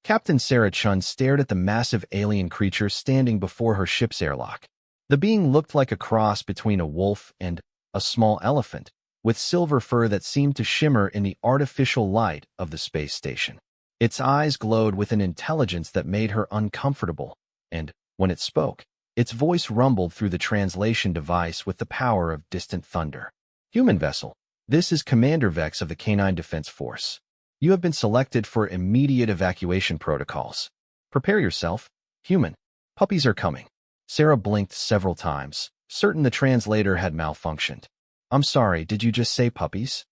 Captain Sarah Chun stared at the massive alien creature standing before her ship's airlock. The being looked like a cross between a wolf and a small elephant, with silver fur that seemed to shimmer in the artificial light of the space station. Its eyes glowed with an intelligence that made her uncomfortable, and, when it spoke, its voice rumbled through the translation device with the power of distant thunder. Human vessel, this is Commander Vex of the Canine Defense Force. You have been selected for immediate evacuation protocols. Prepare yourself, human. Puppies are coming. Sarah blinked several times, certain the translator had malfunctioned. I'm sorry, did you just say puppies?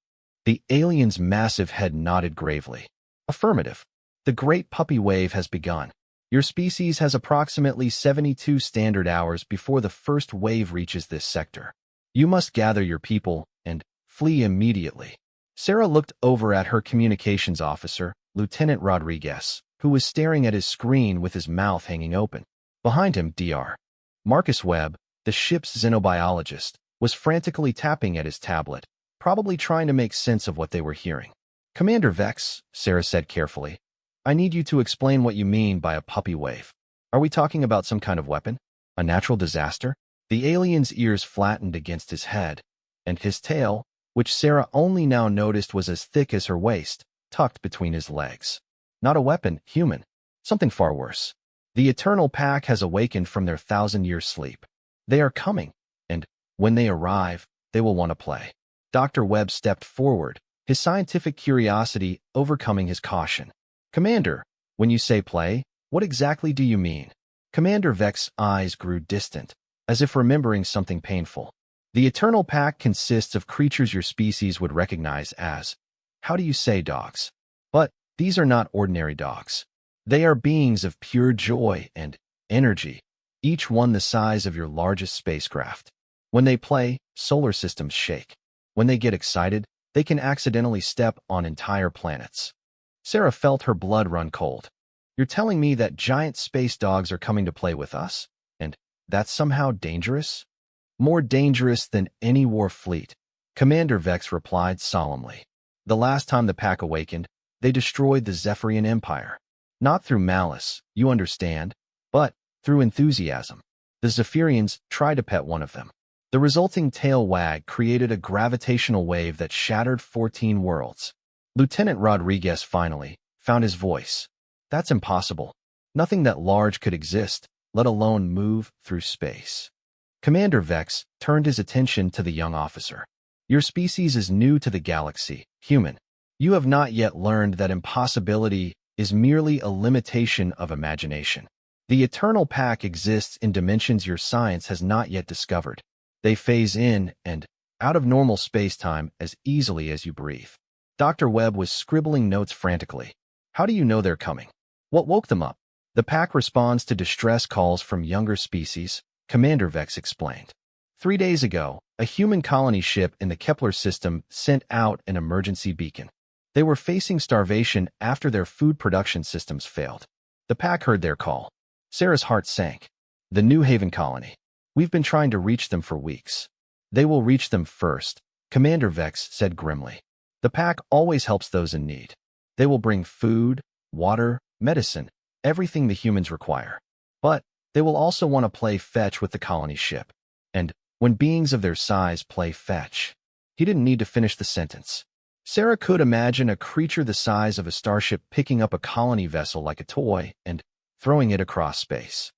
The alien's massive head nodded gravely. Affirmative. The great puppy wave has begun. Your species has approximately 72 standard hours before the first wave reaches this sector. You must gather your people and flee immediately. Sarah looked over at her communications officer, Lieutenant Rodriguez, who was staring at his screen with his mouth hanging open. Behind him, Dr. Marcus Webb, the ship's xenobiologist, was frantically tapping at his tablet, probably trying to make sense of what they were hearing. Commander Vex, Sarah said carefully, I need you to explain what you mean by a puppy wave. Are we talking about some kind of weapon? A natural disaster? The alien's ears flattened against his head, and his tail, which Sarah only now noticed was as thick as her waist, tucked between his legs. Not a weapon, human. Something far worse. The Eternal Pack has awakened from their 1,000-year sleep. They are coming, and when they arrive, they will want to play. Dr. Webb stepped forward, his scientific curiosity overcoming his caution. Commander, when you say play, what exactly do you mean? Commander Vex's eyes grew distant, as if remembering something painful. The Eternal Pack consists of creatures your species would recognize as, how do you say, dogs? But these are not ordinary dogs. They are beings of pure joy and energy, each one the size of your largest spacecraft. When they play, solar systems shake. When they get excited, they can accidentally step on entire planets. Sarah felt her blood run cold. You're telling me that giant space dogs are coming to play with us? And that's somehow dangerous? More dangerous than any war fleet, Commander Vex replied solemnly. The last time the pack awakened, they destroyed the Zephyrian Empire. Not through malice, you understand, but through enthusiasm. The Zephyrians tried to pet one of them. The resulting tail wag created a gravitational wave that shattered 14 worlds. Lieutenant Rodriguez finally found his voice. That's impossible. Nothing that large could exist, let alone move through space. Commander Vex turned his attention to the young officer. Your species is new to the galaxy, human. You have not yet learned that impossibility is merely a limitation of imagination. The Eternal Pack exists in dimensions your science has not yet discovered. They phase in and out of normal space-time as easily as you breathe. Dr. Webb was scribbling notes frantically. How do you know they're coming? What woke them up? The pack responds to distress calls from younger species, Commander Vex explained. 3 days ago, a human colony ship in the Kepler system sent out an emergency beacon. They were facing starvation after their food production systems failed. The pack heard their call. Sarah's heart sank. The New Haven colony. We've been trying to reach them for weeks. They will reach them first, Commander Vex said grimly. The pack always helps those in need. They will bring food, water, medicine, everything the humans require. But they will also want to play fetch with the colony ship. And when beings of their size play fetch, he didn't need to finish the sentence. Sarah could imagine a creature the size of a starship picking up a colony vessel like a toy and throwing it across space.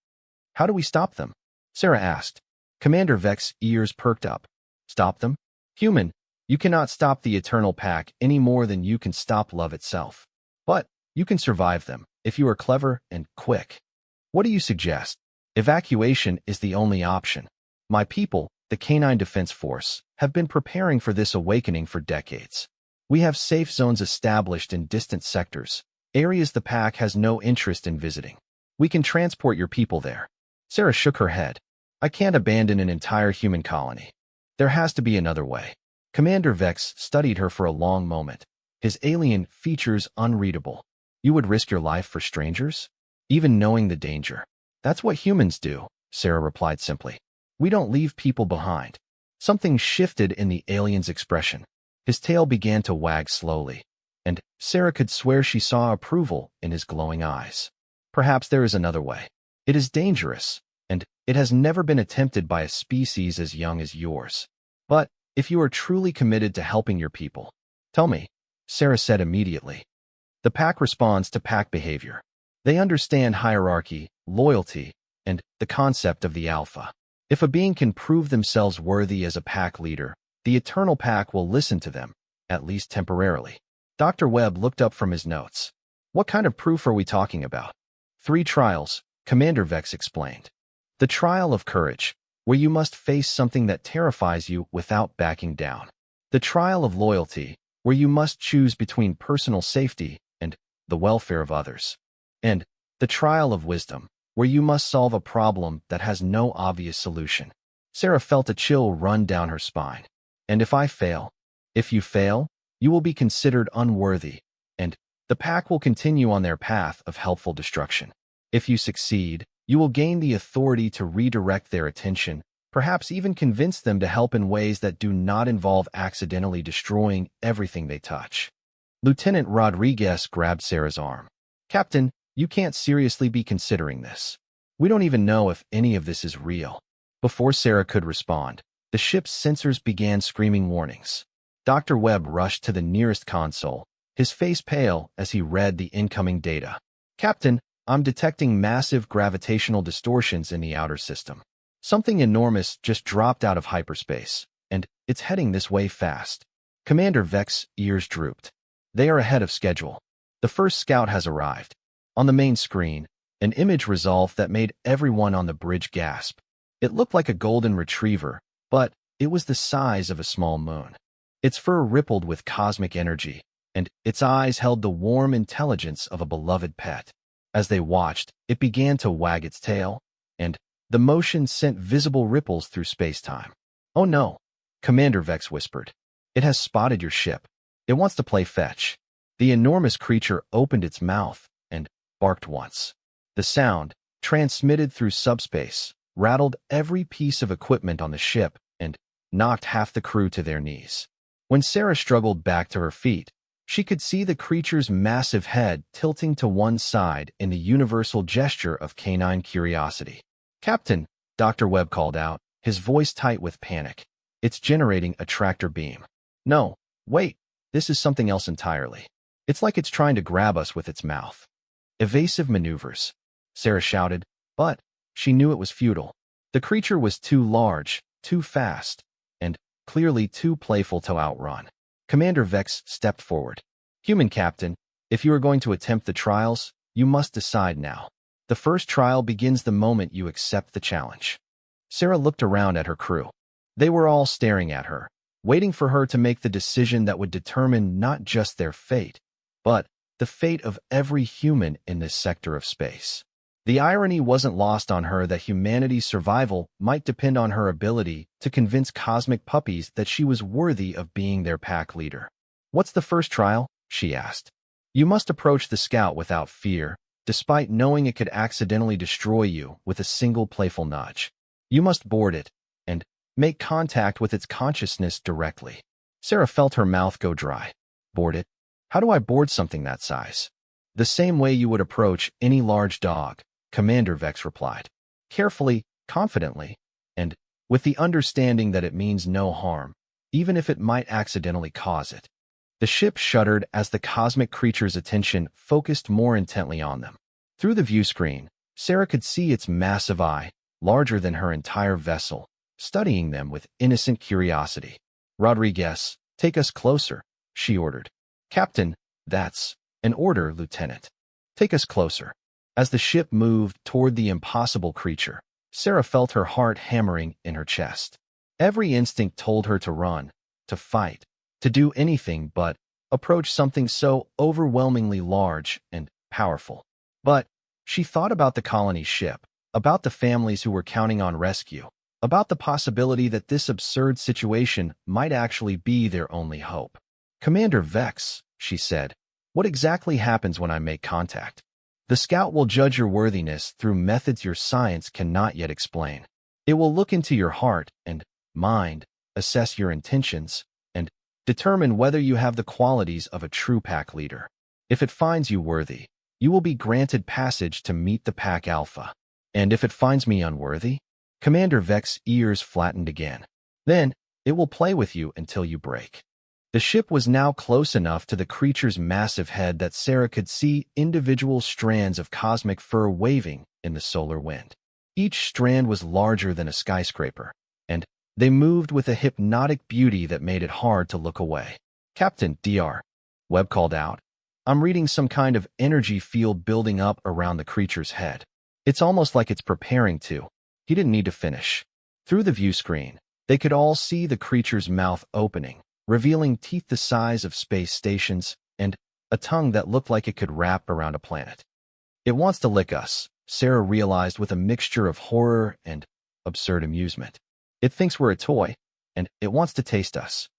How do we stop them? Sarah asked. Commander Vex's ears perked up. Stop them? Human, you cannot stop the Eternal Pack any more than you can stop love itself. But you can survive them if you are clever and quick. What do you suggest? Evacuation is the only option. My people, the Canine Defense Force, have been preparing for this awakening for decades. We have safe zones established in distant sectors, areas the pack has no interest in visiting. We can transport your people there. Sarah shook her head. I can't abandon an entire human colony. There has to be another way. Commander Vex studied her for a long moment, his alien features unreadable. You would risk your life for strangers? Even knowing the danger. That's what humans do, Sarah replied simply. We don't leave people behind. Something shifted in the alien's expression. His tail began to wag slowly. and Sarah could swear she saw approval in his glowing eyes. Perhaps there is another way. It is dangerous, and it has never been attempted by a species as young as yours. But if you are truly committed to helping your people, tell me, Sarah said immediately. The pack responds to pack behavior. They understand hierarchy, loyalty, and the concept of the alpha. If a being can prove themselves worthy as a pack leader, the eternal pack will listen to them, at least temporarily. Dr. Webb looked up from his notes. What kind of proof are we talking about? 3 trials, Commander Vex explained. The trial of courage, where you must face something that terrifies you without backing down. The trial of loyalty, where you must choose between personal safety and the welfare of others. And the trial of wisdom, where you must solve a problem that has no obvious solution. Sarah felt a chill run down her spine. And if you fail, you will be considered unworthy, and the pack will continue on their path of helpful destruction. If you succeed, you will gain the authority to redirect their attention, perhaps even convince them to help in ways that do not involve accidentally destroying everything they touch. Lieutenant Rodriguez grabbed Sarah's arm. Captain, you can't seriously be considering this. We don't even know if any of this is real. Before Sarah could respond, the ship's sensors began screaming warnings. Dr. Webb rushed to the nearest console, his face pale as he read the incoming data. Captain, I'm detecting massive gravitational distortions in the outer system. Something enormous just dropped out of hyperspace, and it's heading this way fast. Commander Vex's ears drooped. They are ahead of schedule. The first scout has arrived. On the main screen, an image resolved that made everyone on the bridge gasp. It looked like a golden retriever, but it was the size of a small moon. Its fur rippled with cosmic energy, and its eyes held the warm intelligence of a beloved pet. As they watched, it began to wag its tail, and the motion sent visible ripples through space-time. Oh no, Commander Vex whispered. It has spotted your ship. It wants to play fetch. The enormous creature opened its mouth and barked once. The sound, transmitted through subspace, rattled every piece of equipment on the ship and knocked half the crew to their knees. When Sarah struggled back to her feet, she could see the creature's massive head tilting to one side in the universal gesture of canine curiosity. Captain, Dr. Webb called out, his voice tight with panic. It's generating a tractor beam. No, wait, this is something else entirely. It's like it's trying to grab us with its mouth. Evasive maneuvers, Sarah shouted, but she knew it was futile. The creature was too large, too fast, and clearly too playful to outrun. Commander Vex stepped forward. Human Captain, if you are going to attempt the trials, you must decide now. The first trial begins the moment you accept the challenge. Sarah looked around at her crew. They were all staring at her, waiting for her to make the decision that would determine not just their fate, but the fate of every human in this sector of space. The irony wasn't lost on her that humanity's survival might depend on her ability to convince cosmic puppies that she was worthy of being their pack leader. What's the first trial? She asked. You must approach the scout without fear, despite knowing it could accidentally destroy you with a single playful nudge. You must board it and make contact with its consciousness directly. Sarah felt her mouth go dry. Board it? How do I board something that size? The same way you would approach any large dog, Commander Vex replied. Carefully, confidently, and with the understanding that it means no harm, even if it might accidentally cause it. The ship shuddered as the cosmic creature's attention focused more intently on them. Through the view screen, Sarah could see its massive eye, larger than her entire vessel, studying them with innocent curiosity. Rodriguez, take us closer, she ordered. Captain, that's an order, Lieutenant. Take us closer. As the ship moved toward the impossible creature, Sarah felt her heart hammering in her chest. Every instinct told her to run, to fight, to do anything but approach something so overwhelmingly large and powerful. But she thought about the colony ship, about the families who were counting on rescue, about the possibility that this absurd situation might actually be their only hope. Commander Vex, she said, what exactly happens when I make contact? The scout will judge your worthiness through methods your science cannot yet explain. It will look into your heart and mind, assess your intentions, and determine whether you have the qualities of a true pack leader. If it finds you worthy, you will be granted passage to meet the pack alpha. And if it finds me unworthy, Commander Vex's ears flattened again. Then, it will play with you until you break. The ship was now close enough to the creature's massive head that Sarah could see individual strands of cosmic fur waving in the solar wind. Each strand was larger than a skyscraper, and they moved with a hypnotic beauty that made it hard to look away. Captain, Dr. Webb called out. I'm reading some kind of energy field building up around the creature's head. It's almost like it's preparing to. He didn't need to finish. Through the view screen, they could all see the creature's mouth opening, revealing teeth the size of space stations and a tongue that looked like it could wrap around a planet. It wants to lick us, Sarah realized with a mixture of horror and absurd amusement. It thinks we're a toy, and it wants to taste us.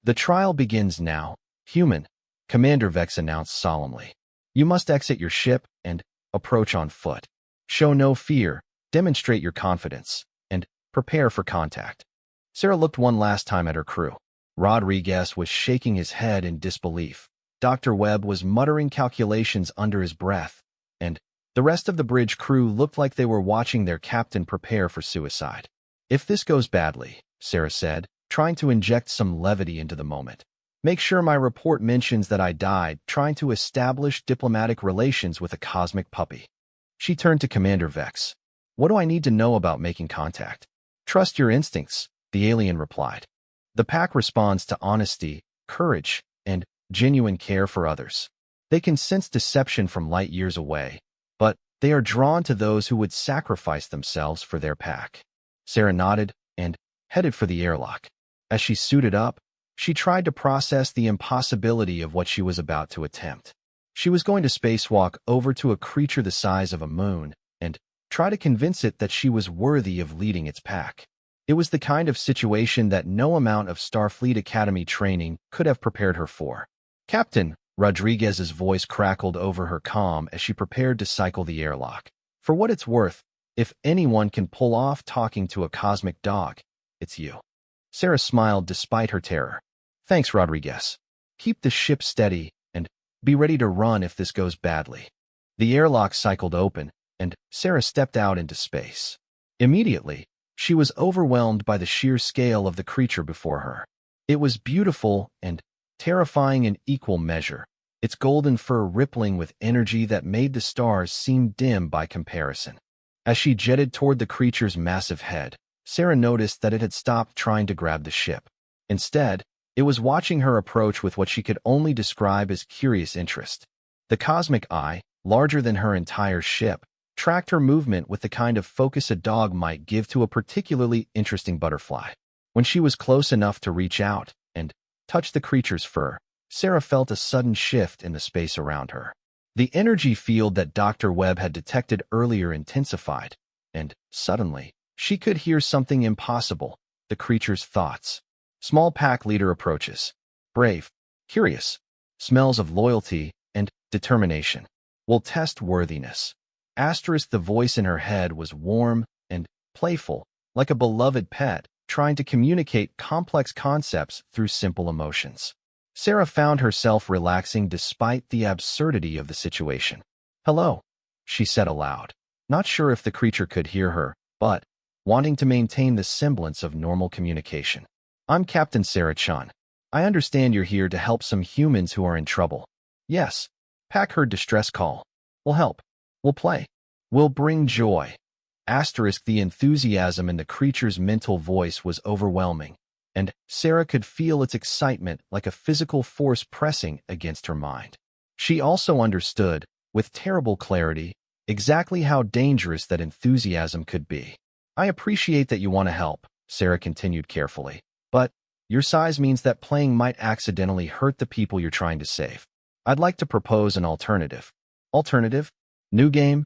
The trial begins now, human, Commander Vex announced solemnly. You must exit your ship and approach on foot. Show no fear, demonstrate your confidence, and prepare for contact. Sarah looked one last time at her crew. Rodriguez was shaking his head in disbelief. Dr. Webb was muttering calculations under his breath, and the rest of the bridge crew looked like they were watching their captain prepare for suicide. If this goes badly, Sarah said, trying to inject some levity into the moment, make sure my report mentions that I died trying to establish diplomatic relations with a cosmic puppy. She turned to Commander Vex. What do I need to know about making contact? Trust your instincts, the alien replied. The pack responds to honesty, courage, and genuine care for others. They can sense deception from light years away, but they are drawn to those who would sacrifice themselves for their pack. Sarah nodded and headed for the airlock. As she suited up, she tried to process the impossibility of what she was about to attempt. She was going to spacewalk over to a creature the size of a moon and try to convince it that she was worthy of leading its pack. It was the kind of situation that no amount of Starfleet Academy training could have prepared her for. Captain, Rodriguez's voice crackled over her comm as she prepared to cycle the airlock. For what it's worth, if anyone can pull off talking to a cosmic dog, it's you. Sarah smiled despite her terror. Thanks, Rodriguez. Keep the ship steady and be ready to run if this goes badly. The airlock cycled open, and Sarah stepped out into space. Immediately, she was overwhelmed by the sheer scale of the creature before her. It was beautiful and terrifying in equal measure, its golden fur rippling with energy that made the stars seem dim by comparison. As she jetted toward the creature's massive head, Sarah noticed that it had stopped trying to grab the ship. Instead, it was watching her approach with what she could only describe as curious interest. The cosmic eye, larger than her entire ship, tracked her movement with the kind of focus a dog might give to a particularly interesting butterfly. When she was close enough to reach out and touch the creature's fur, Sarah felt a sudden shift in the space around her. The energy field that Dr. Webb had detected earlier intensified, and suddenly, she could hear something impossible, the creature's thoughts. Small pack leader approaches. Brave, curious, smells of loyalty and determination. Will test worthiness. Asterisk, the voice in her head was warm and playful, like a beloved pet, trying to communicate complex concepts through simple emotions. Sarah found herself relaxing despite the absurdity of the situation. Hello, she said aloud, not sure if the creature could hear her, but wanting to maintain the semblance of normal communication. I'm Captain Sarah Chun. I understand you're here to help some humans who are in trouble. Yes, Pack heard distress call. We'll help. We'll play. We'll bring joy. Asterisk, the enthusiasm in the creature's mental voice was overwhelming, and Sarah could feel its excitement like a physical force pressing against her mind. She also understood, with terrible clarity, exactly how dangerous that enthusiasm could be. I appreciate that you want to help, Sarah continued carefully, but your size means that playing might accidentally hurt the people you're trying to save. I'd like to propose an alternative. Alternative? New game?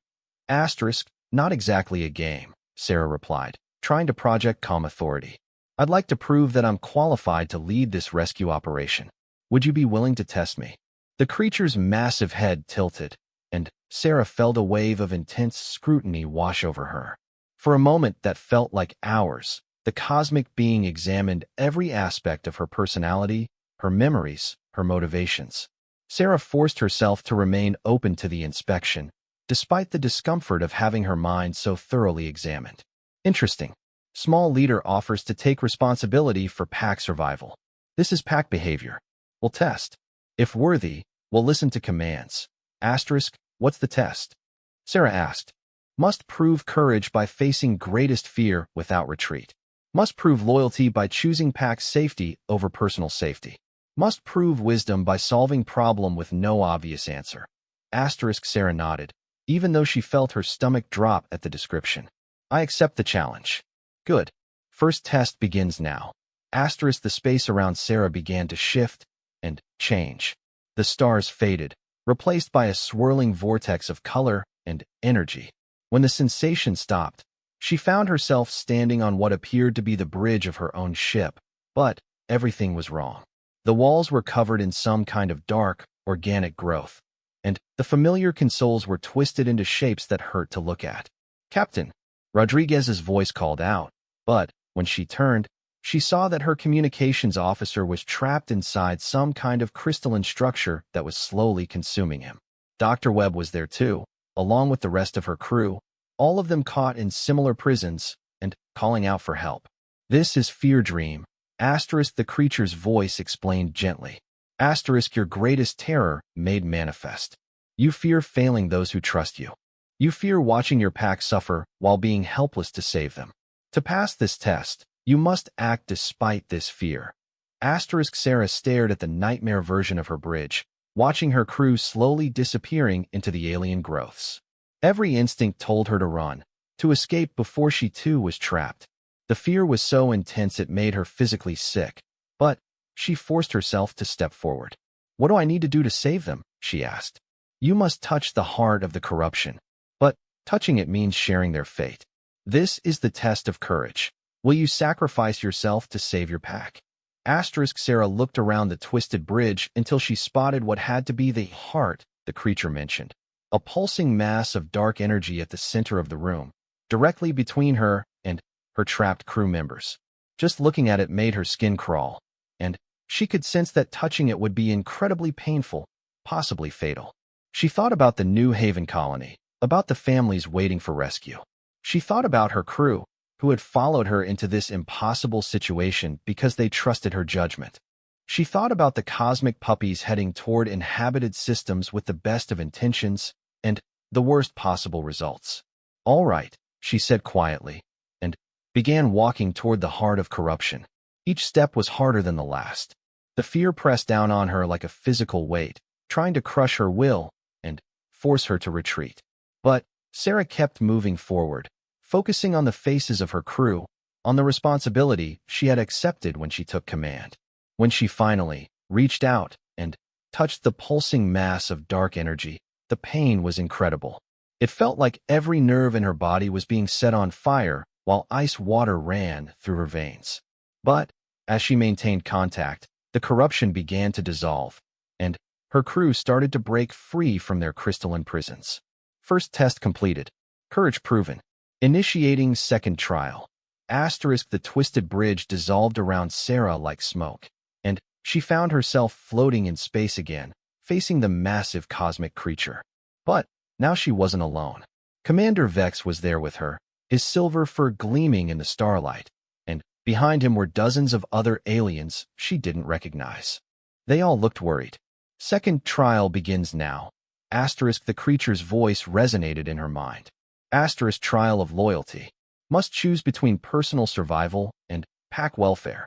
Asterisk, not exactly a game, Sarah replied, trying to project calm authority. I'd like to prove that I'm qualified to lead this rescue operation. Would you be willing to test me? The creature's massive head tilted, and Sarah felt a wave of intense scrutiny wash over her. For a moment that felt like hours, the cosmic being examined every aspect of her personality, her memories, her motivations. Sarah forced herself to remain open to the inspection, despite the discomfort of having her mind so thoroughly examined. Interesting. Small leader offers to take responsibility for pack survival. This is pack behavior. We'll test. If worthy, we'll listen to commands. Asterisk, what's the test? Sarah asked. Must prove courage by facing greatest fear without retreat. Must prove loyalty by choosing pack safety over personal safety. Must prove wisdom by solving problem with no obvious answer. Asterisk, Sarah nodded, even though she felt her stomach drop at the description. I accept the challenge. Good. First test begins now. Asterisk, the space around Sarah began to shift and change. The stars faded, replaced by a swirling vortex of color and energy. When the sensation stopped, she found herself standing on what appeared to be the bridge of her own ship, but everything was wrong. The walls were covered in some kind of dark, organic growth, and the familiar consoles were twisted into shapes that hurt to look at. Captain, Rodriguez's voice called out, but when she turned, she saw that her communications officer was trapped inside some kind of crystalline structure that was slowly consuming him. Dr. Webb was there too, along with the rest of her crew, all of them caught in similar prisons and calling out for help. This is Fear Dream. Asterisk, the creature's voice explained gently. Asterisk, your greatest terror made manifest. You fear failing those who trust you. You fear watching your pack suffer while being helpless to save them. To pass this test, you must act despite this fear. Asterisk, Sarah stared at the nightmare version of her bridge, watching her crew slowly disappearing into the alien growths. Every instinct told her to run, to escape before she too was trapped. The fear was so intense it made her physically sick, but she forced herself to step forward. What do I need to do to save them? She asked. You must touch the heart of the corruption, but touching it means sharing their fate. This is the test of courage. Will you sacrifice yourself to save your pack? Asterisk, Sarah looked around the twisted bridge until she spotted what had to be the heart the creature mentioned. A pulsing mass of dark energy at the center of the room, directly between her and her trapped crew members. Just looking at it made her skin crawl, and she could sense that touching it would be incredibly painful, possibly fatal. She thought about the New Haven colony, about the families waiting for rescue. She thought about her crew, who had followed her into this impossible situation because they trusted her judgment. She thought about the cosmic puppies heading toward inhabited systems with the best of intentions and the worst possible results. All right, she said quietly, and began walking toward the heart of corruption. Each step was harder than the last. The fear pressed down on her like a physical weight, trying to crush her will and force her to retreat. But Sarah kept moving forward, focusing on the faces of her crew, on the responsibility she had accepted when she took command. When she finally reached out and touched the pulsing mass of dark energy, the pain was incredible. It felt like every nerve in her body was being set on fire while ice water ran through her veins. But as she maintained contact, the corruption began to dissolve, and her crew started to break free from their crystalline prisons. First test completed. Courage proven. Initiating second trial. Asterisk, the twisted bridge dissolved around Sarah like smoke, and she found herself floating in space again, facing the massive cosmic creature. But now she wasn't alone. Commander Vex was there with her, his silver fur gleaming in the starlight, and behind him were dozens of other aliens she didn't recognize. They all looked worried. Second trial begins now. Asterisk, the creature's voice resonated in her mind. Asterisk, trial of loyalty. Must choose between personal survival and pack welfare.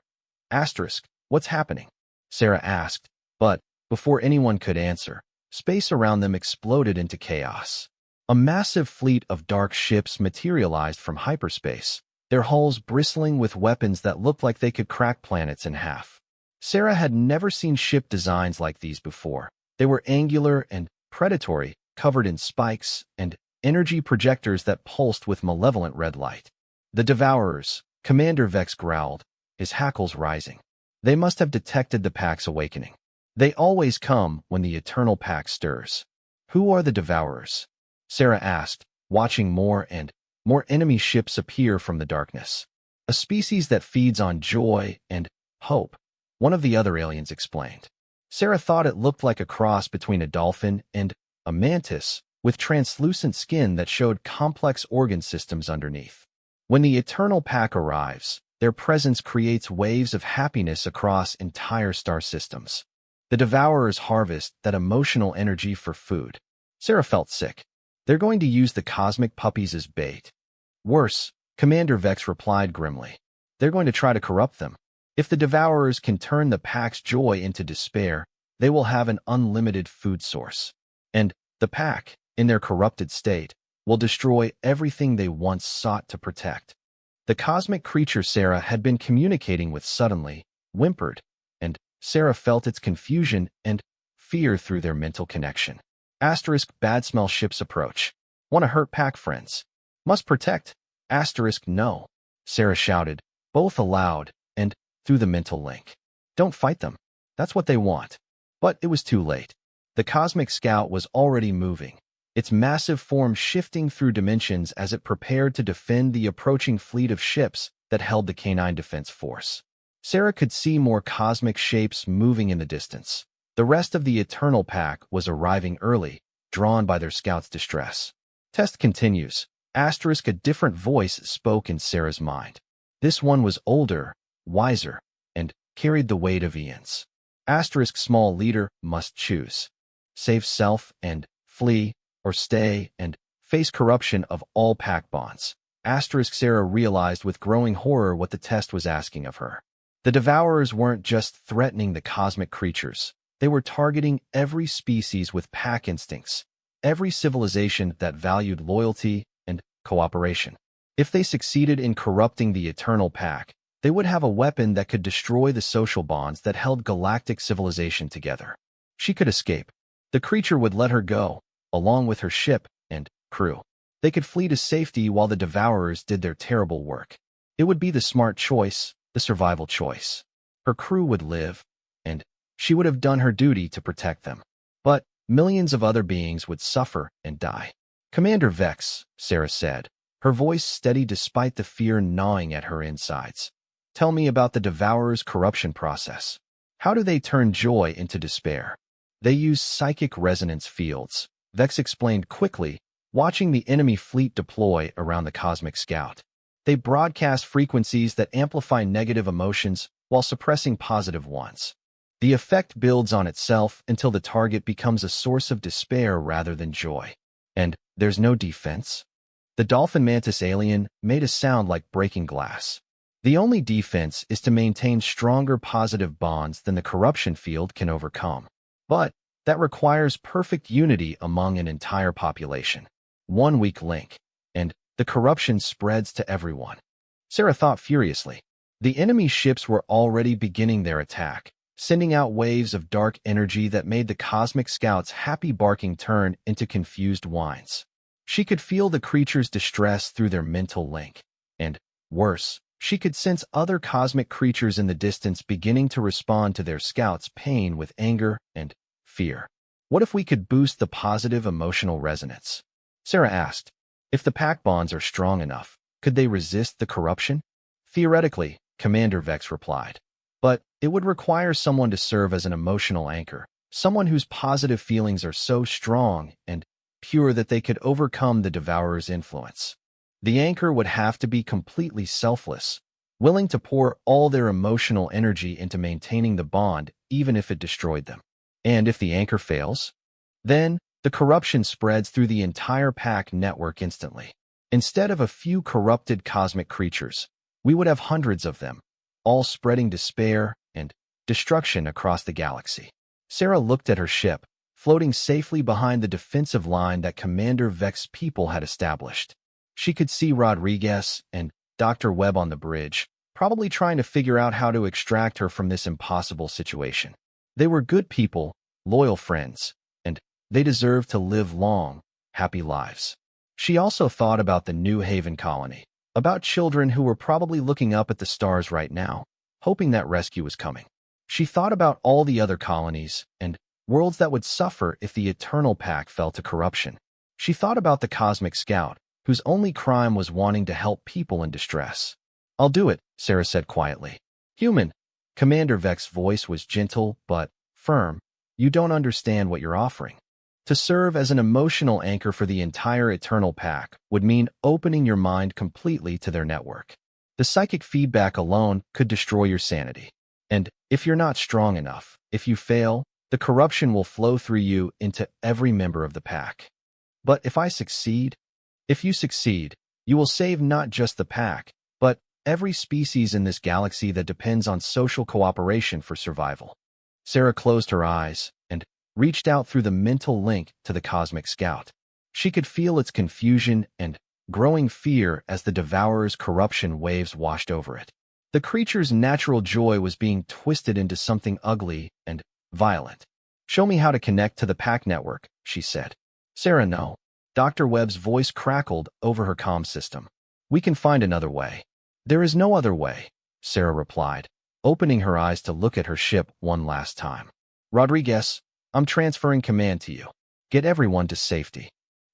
Asterisk, what's happening? Sarah asked, but before anyone could answer, space around them exploded into chaos. A massive fleet of dark ships materialized from hyperspace, their hulls bristling with weapons that looked like they could crack planets in half. Sarah had never seen ship designs like these before. They were angular and predatory, covered in spikes and energy projectors that pulsed with malevolent red light. The Devourers, Commander Vex growled, his hackles rising. They must have detected the pack's awakening. They always come when the eternal pack stirs. Who are the Devourers? Sarah asked, watching more and more enemy ships appear from the darkness. A species that feeds on joy and hope. one of the other aliens explained. Sarah thought it looked like a cross between a dolphin and a mantis, with translucent skin that showed complex organ systems underneath. When the Eternal Pack arrives, their presence creates waves of happiness across entire star systems. The Devourers harvest that emotional energy for food. Sarah felt sick. They're going to use the cosmic puppies as bait. Worse, Commander Vex replied grimly. They're going to try to corrupt them. If the Devourers can turn the Pack's joy into despair, they will have an unlimited food source. And the Pack, in their corrupted state, will destroy everything they once sought to protect. The cosmic creature Sarah had been communicating with suddenly whimpered, and Sarah felt its confusion and fear through their mental connection. Bad smell ships approach. Want to hurt Pack friends. Must protect. No. Sarah shouted, both aloud and through the mental link. Don't fight them. That's what they want. But it was too late. The Cosmic Scout was already moving, its massive form shifting through dimensions as it prepared to defend the approaching fleet of ships that held the Canine Defense Force. Sarah could see more cosmic shapes moving in the distance. The rest of the Eternal Pack was arriving early, drawn by their scout's distress. Test continues. A different voice spoke in Sarah's mind. This one was older, wiser, and carried the weight of eons. Small leader must choose. Save self and flee, or stay and face corruption of all pack bonds. Sarah realized with growing horror what the test was asking of her. The Devourers weren't just threatening the cosmic creatures. They were targeting every species with pack instincts, every civilization that valued loyalty and cooperation. If they succeeded in corrupting the Eternal Pack, they would have a weapon that could destroy the social bonds that held galactic civilization together. She could escape. The creature would let her go, along with her ship and crew. They could flee to safety while the Devourers did their terrible work. It would be the smart choice, the survival choice. Her crew would live, and she would have done her duty to protect them. But millions of other beings would suffer and die. Commander Vex, Sarah said, her voice steady despite the fear gnawing at her insides. Tell me about the Devourers' corruption process. How do they turn joy into despair? They use psychic resonance fields, Vex explained quickly, watching the enemy fleet deploy around the Cosmic Scout. They broadcast frequencies that amplify negative emotions while suppressing positive ones. The effect builds on itself until the target becomes a source of despair rather than joy. And there's no defense? The Dolphin Mantis alien made a sound like breaking glass. The only defense is to maintain stronger positive bonds than the corruption field can overcome. But that requires perfect unity among an entire population. One weak link, and the corruption spreads to everyone. Sarah thought furiously. The enemy ships were already beginning their attack, sending out waves of dark energy that made the Cosmic Scout's happy barking turn into confused whines. She could feel the creatures' distress through their mental link. And, worse, she could sense other cosmic creatures in the distance beginning to respond to their scout's pain with anger and fear. What if we could boost the positive emotional resonance? Sarah asked. If the pack bonds are strong enough, could they resist the corruption? Theoretically, Commander Vex replied. But it would require someone to serve as an emotional anchor, someone whose positive feelings are so strong and pure that they could overcome the Devourer's influence. The anchor would have to be completely selfless, willing to pour all their emotional energy into maintaining the bond even if it destroyed them. And if the anchor fails, then the corruption spreads through the entire pack network instantly. Instead of a few corrupted cosmic creatures, we would have hundreds of them, all spreading despair and destruction across the galaxy. Sarah looked at her ship, floating safely behind the defensive line that Commander Vex's people had established. She could see Rodriguez and Dr. Webb on the bridge, probably trying to figure out how to extract her from this impossible situation. They were good people, loyal friends, and they deserved to live long, happy lives. She also thought about the New Haven colony, about children who were probably looking up at the stars right now, hoping that rescue was coming. She thought about all the other colonies and worlds that would suffer if the Eternal Pack fell to corruption. She thought about the Cosmic Scout, whose only crime was wanting to help people in distress. I'll do it, Sarah said quietly. Human, Commander Vex's voice was gentle but firm. You don't understand what you're offering. To serve as an emotional anchor for the entire Eternal Pack would mean opening your mind completely to their network. The psychic feedback alone could destroy your sanity. And if you're not strong enough, if you fail, the corruption will flow through you into every member of the pack. But if you succeed, you will save not just the pack, but every species in this galaxy that depends on social cooperation for survival. Sarah closed her eyes and reached out through the mental link to the Cosmic Scout. She could feel its confusion and growing fear as the Devourer's corruption waves washed over it. The creature's natural joy was being twisted into something ugly and violent. Show me how to connect to the pack network, she said. Sarah, no. Dr. Webb's voice crackled over her comm system. We can find another way. There is no other way, Sarah replied, opening her eyes to look at her ship one last time. Rodriguez, I'm transferring command to you. Get everyone to safety.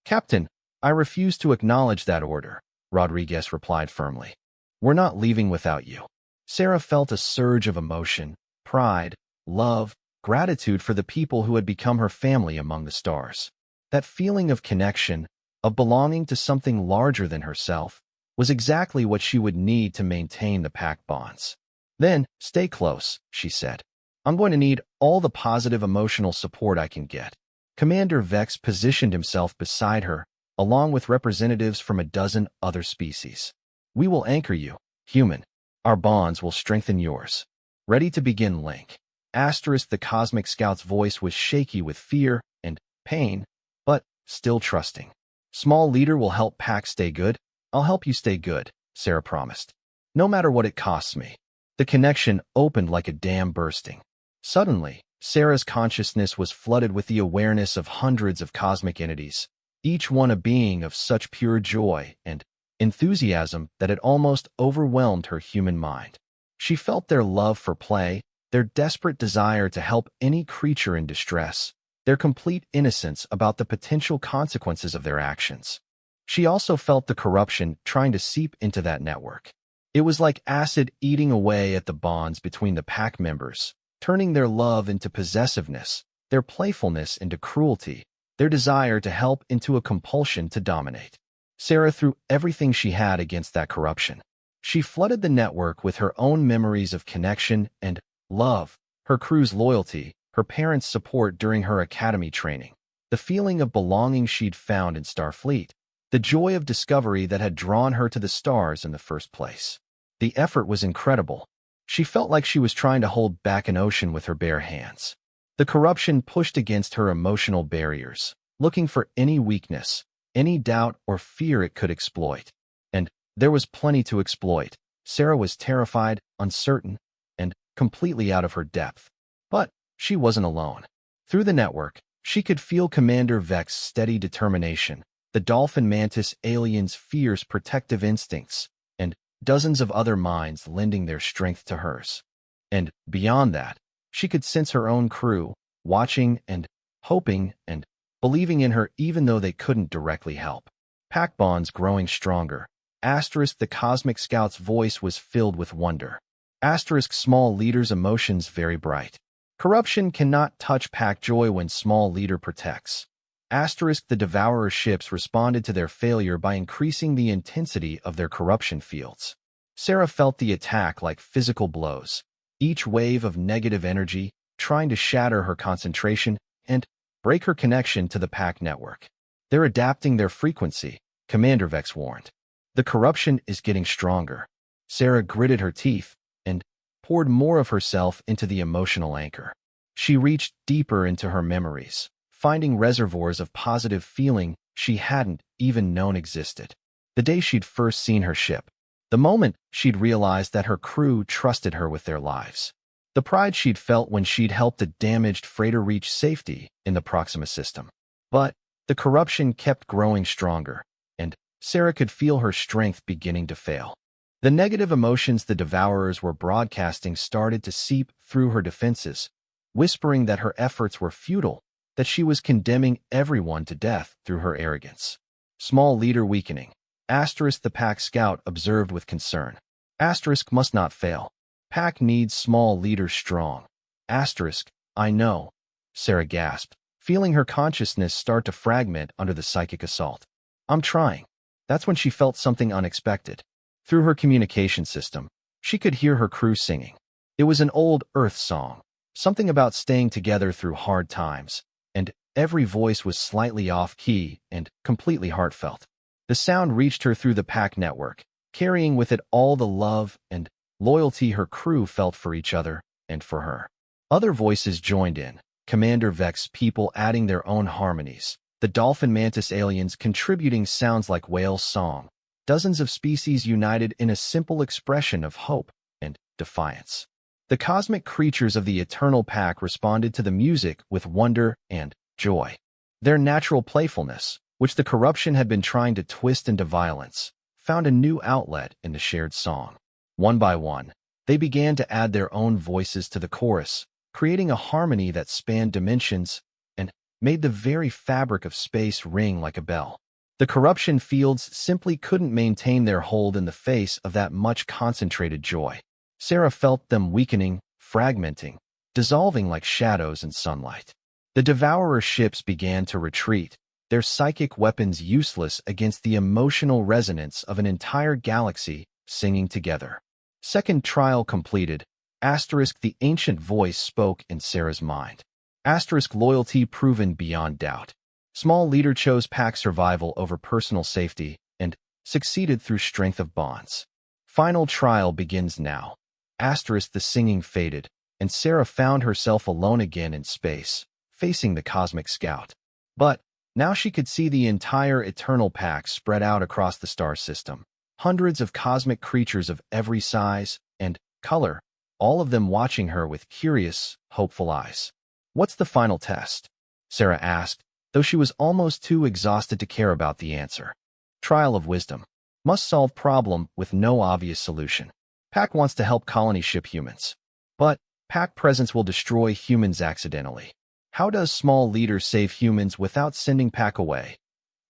Captain, I refuse to acknowledge that order, Rodriguez replied firmly. We're not leaving without you. Sarah felt a surge of emotion, pride, love, gratitude for the people who had become her family among the stars. That feeling of connection, of belonging to something larger than herself, was exactly what she would need to maintain the pack bonds. Then, stay close, she said. I'm going to need all the positive emotional support I can get. Commander Vex positioned himself beside her, along with representatives from a dozen other species. We will anchor you, human. Our bonds will strengthen yours. Ready to begin, Link. The Cosmic Scout's voice was shaky with fear and pain, but still trusting. Small leader will help pack stay good. I'll help you stay good, Sarah promised. No matter what it costs me. The connection opened like a dam bursting. Suddenly, Sarah's consciousness was flooded with the awareness of hundreds of cosmic entities, each one a being of such pure joy and enthusiasm that it almost overwhelmed her human mind. She felt their love for play, their desperate desire to help any creature in distress, their complete innocence about the potential consequences of their actions. She also felt the corruption trying to seep into that network. It was like acid eating away at the bonds between the pack members, turning their love into possessiveness, their playfulness into cruelty, their desire to help into a compulsion to dominate. Sarah threw everything she had against that corruption. She flooded the network with her own memories of connection and love, her crew's loyalty, her parents' support during her academy training, the feeling of belonging she'd found in Starfleet, the joy of discovery that had drawn her to the stars in the first place. The effort was incredible. She felt like she was trying to hold back an ocean with her bare hands. The corruption pushed against her emotional barriers, looking for any weakness, any doubt or fear it could exploit. And there was plenty to exploit. Sarah was terrified, uncertain, and completely out of her depth. But she wasn't alone. Through the network, she could feel Commander Vex's steady determination, the Dolphin Mantis alien's fierce protective instincts, and dozens of other minds lending their strength to hers. And beyond that, she could sense her own crew, watching and hoping and believing in her even though they couldn't directly help. Pack bonds growing stronger. The Cosmic Scout's voice was filled with wonder. Small leader's emotions very bright. Corruption cannot touch pack joy when small leader protects. The Devourer's ships responded to their failure by increasing the intensity of their corruption fields. Sarah felt the attack like physical blows, each wave of negative energy trying to shatter her concentration and break her connection to the pack network. They're adapting their frequency, Commander Vex warned. The corruption is getting stronger. Sarah gritted her teeth and poured more of herself into the emotional anchor. She reached deeper into her memories, finding reservoirs of positive feeling she hadn't even known existed. The day she'd first seen her ship, the moment she'd realized that her crew trusted her with their lives, the pride she'd felt when she'd helped a damaged freighter reach safety in the Proxima system. But the corruption kept growing stronger, and Sarah could feel her strength beginning to fail. The negative emotions the Devourers were broadcasting started to seep through her defenses, whispering that her efforts were futile, that she was condemning everyone to death through her arrogance. Small leader weakening. The Pack Scout observed with concern. Must not fail. Pack needs small leaders strong. Asterisk, I know, Sarah gasped, feeling her consciousness start to fragment under the psychic assault. I'm trying. That's when she felt something unexpected. Through her communication system, she could hear her crew singing. It was an old Earth song, something about staying together through hard times, and every voice was slightly off-key and completely heartfelt. The sound reached her through the pack network, carrying with it all the love and loyalty her crew felt for each other and for her. Other voices joined in, Commander Vex people adding their own harmonies, the dolphin mantis aliens contributing sounds like whale's song, dozens of species united in a simple expression of hope and defiance. The cosmic creatures of the Eternal Pack responded to the music with wonder and joy. Their natural playfulness, which the corruption had been trying to twist into violence, found a new outlet in the shared song. One by one, they began to add their own voices to the chorus, creating a harmony that spanned dimensions and made the very fabric of space ring like a bell. The corruption fields simply couldn't maintain their hold in the face of that much concentrated joy. Sarah felt them weakening, fragmenting, dissolving like shadows in sunlight. The Devourer ships began to retreat, their psychic weapons useless against the emotional resonance of an entire galaxy singing together. Second trial completed. Asterisk, the ancient voice spoke in Sarah's mind. Asterisk, loyalty proven beyond doubt. Small leader chose pack survival over personal safety and succeeded through strength of bonds. Final trial begins now. Asterisk, the singing faded, and Sarah found herself alone again in space, facing the cosmic scout. But now she could see the entire Eternal Pack spread out across the star system. Hundreds of cosmic creatures of every size and color, all of them watching her with curious, hopeful eyes. What's the final test? Sarah asked, though she was almost too exhausted to care about the answer. Trial of wisdom. Must solve problem with no obvious solution. Pack wants to help colony ship humans. But Pack presence will destroy humans accidentally. How does small leader save humans without sending Pack away?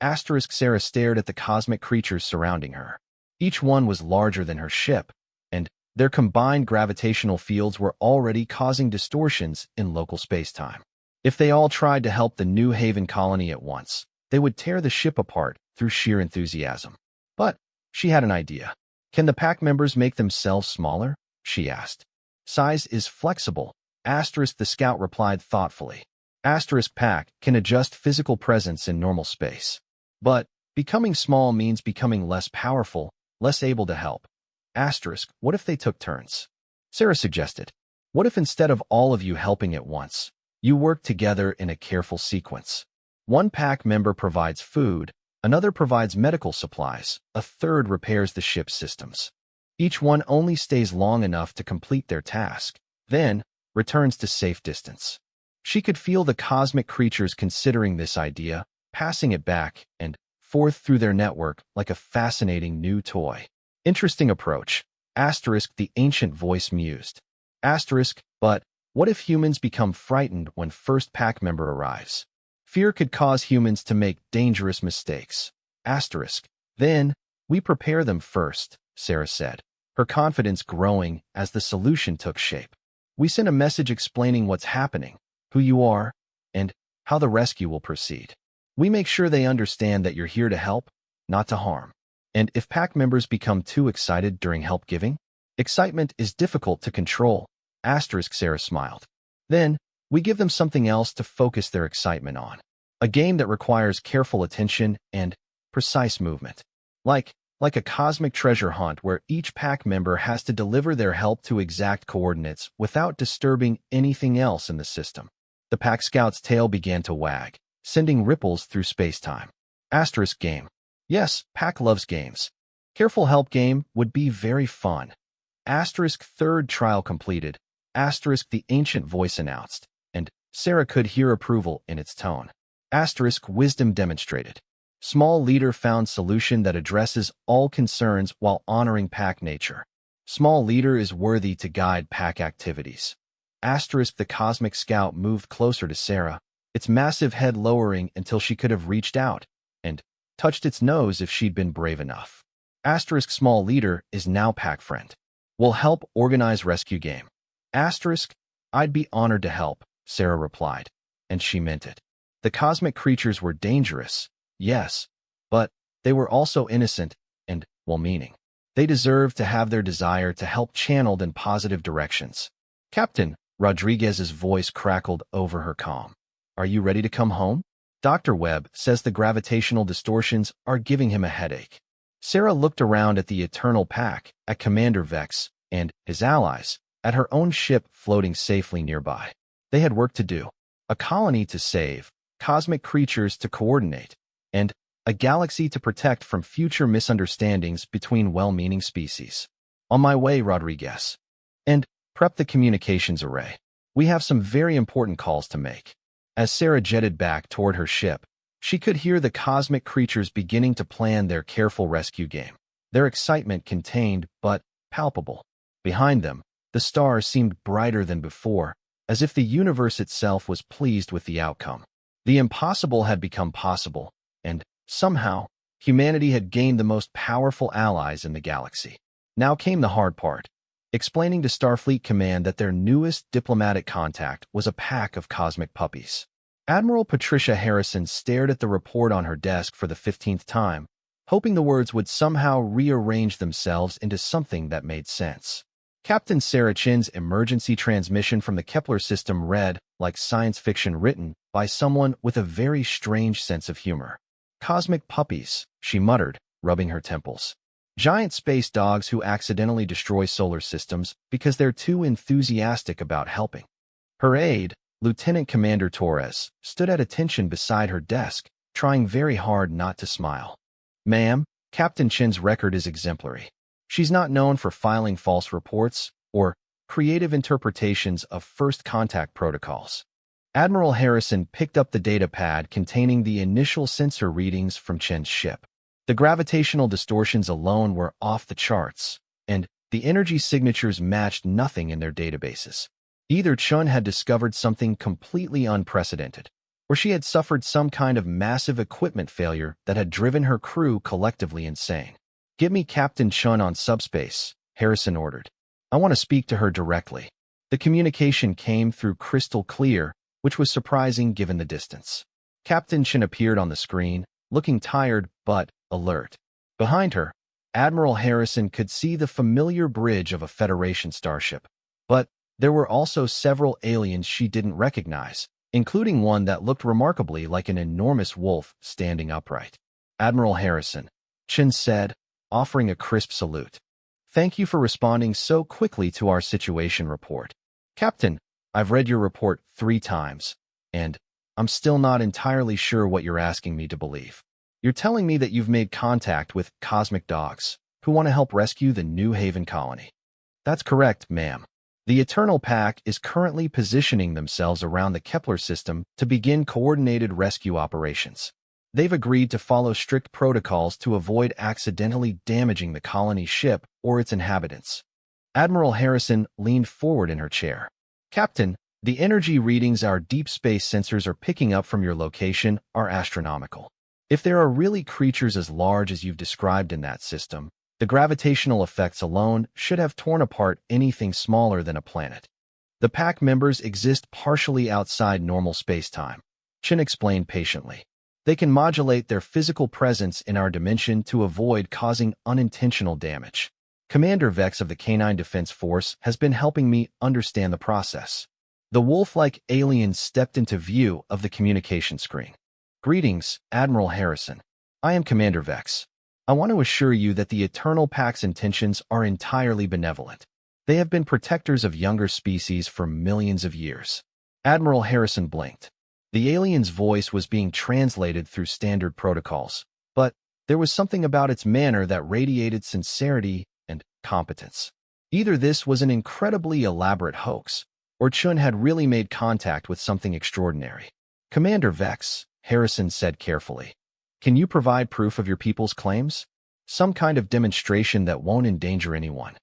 Asterisk, Sarah stared at the cosmic creatures surrounding her. Each one was larger than her ship, and their combined gravitational fields were already causing distortions in local spacetime. If they all tried to help the New Haven colony at once, they would tear the ship apart through sheer enthusiasm. But she had an idea. Can the pack members make themselves smaller? She asked. Size is flexible. Asterisk, the scout replied thoughtfully. Asterisk, pack can adjust physical presence in normal space. But becoming small means becoming less powerful, less able to help. Asterisk, what if they took turns? Sarah suggested. What if instead of all of you helping at once, you work together in a careful sequence? One pack member provides food, another provides medical supplies, a third repairs the ship's systems. Each one only stays long enough to complete their task, then returns to safe distance. She could feel the cosmic creatures considering this idea, passing it back and forth through their network like a fascinating new toy. Interesting approach. Asterisk, the ancient voice mused. Asterisk, but what if humans become frightened when first pack member arrives? Fear could cause humans to make dangerous mistakes. Asterisk, then we prepare them first, Sarah said, her confidence growing as the solution took shape. We send a message explaining what's happening, who you are, and how the rescue will proceed. We make sure they understand that you're here to help, not to harm. And if pack members become too excited during help giving, excitement is difficult to control. Asterisk, Sarah smiled. Then, we give them something else to focus their excitement on. A game that requires careful attention and precise movement. Like a cosmic treasure hunt where each pack member has to deliver their help to exact coordinates without disturbing anything else in the system. The pack scout's tail began to wag, sending ripples through spacetime. Asterisk, game. Yes, pack loves games. Careful help game would be very fun. Asterisk, third trial completed. Asterisk, the ancient voice announced, and Sarah could hear approval in its tone. Asterisk, wisdom demonstrated. Small leader found solution that addresses all concerns while honoring pack nature. Small leader is worthy to guide pack activities. Asterisk, the cosmic scout moved closer to Sarah, its massive head lowering until she could have reached out and touched its nose if she'd been brave enough. Asterisk, small leader is now pack friend. We'll help organize rescue game. Asterisk, I'd be honored to help, Sarah replied, and she meant it. The cosmic creatures were dangerous, yes, but they were also innocent and well-meaning. They deserved to have their desire to help channeled in positive directions. Captain Rodriguez's voice crackled over her comm. Are you ready to come home? Dr. Webb says the gravitational distortions are giving him a headache. Sarah looked around at the Eternal Pack, at Commander Vex, and his allies, at her own ship floating safely nearby. They had work to do. A colony to save, cosmic creatures to coordinate, and a galaxy to protect from future misunderstandings between well-meaning species. On my way, Rodriguez. And prep the communications array. We have some very important calls to make. As Sarah jetted back toward her ship, she could hear the cosmic creatures beginning to plan their careful rescue game. Their excitement contained but palpable. Behind them, the stars seemed brighter than before, as if the universe itself was pleased with the outcome. The impossible had become possible, and somehow, humanity had gained the most powerful allies in the galaxy. Now came the hard part, explaining to Starfleet Command that their newest diplomatic contact was a pack of cosmic puppies. Admiral Patricia Harrison stared at the report on her desk for the 15th time, hoping the words would somehow rearrange themselves into something that made sense. Captain Sarah Chin's emergency transmission from the Kepler system read like science fiction written by someone with a very strange sense of humor. Cosmic puppies, she muttered, rubbing her temples. Giant space dogs who accidentally destroy solar systems because they're too enthusiastic about helping. Her aide, Lieutenant Commander Torres, stood at attention beside her desk, trying very hard not to smile. Ma'am, Captain Chin's record is exemplary. She's not known for filing false reports or creative interpretations of first contact protocols. Admiral Harrison picked up the data pad containing the initial sensor readings from Chin's ship. The gravitational distortions alone were off the charts, and the energy signatures matched nothing in their databases. Either Chun had discovered something completely unprecedented, or she had suffered some kind of massive equipment failure that had driven her crew collectively insane. Get me Captain Chun on subspace, Harrison ordered. I want to speak to her directly. The communication came through crystal clear, which was surprising given the distance. Captain Chun appeared on the screen, looking tired but alert. Behind her, Admiral Harrison could see the familiar bridge of a Federation starship. But there were also several aliens she didn't recognize, including one that looked remarkably like an enormous wolf standing upright. Admiral Harrison, Chin said, offering a crisp salute. Thank you for responding so quickly to our situation report. Captain, I've read your report 3 times, and I'm still not entirely sure what you're asking me to believe. You're telling me that you've made contact with cosmic dogs who want to help rescue the New Haven colony. That's correct, ma'am. The Eternal Pack is currently positioning themselves around the Kepler system to begin coordinated rescue operations. They've agreed to follow strict protocols to avoid accidentally damaging the colony ship or its inhabitants. Admiral Harrison leaned forward in her chair. Captain, the energy readings our deep space sensors are picking up from your location are astronomical. If there are really creatures as large as you've described in that system, the gravitational effects alone should have torn apart anything smaller than a planet. The pack members exist partially outside normal space-time, Chin explained patiently. They can modulate their physical presence in our dimension to avoid causing unintentional damage. Commander Vex of the Canine Defense Force has been helping me understand the process. The wolf-like alien stepped into view of the communication screen. Greetings, Admiral Harrison. I am Commander Vex. I want to assure you that the Eternal Pack's intentions are entirely benevolent. They have been protectors of younger species for millions of years. Admiral Harrison blinked. The alien's voice was being translated through standard protocols, but there was something about its manner that radiated sincerity and competence. Either this was an incredibly elaborate hoax, or Chun had really made contact with something extraordinary. Commander Vex, Harrison said carefully, can you provide proof of your people's claims? Some kind of demonstration that won't endanger anyone.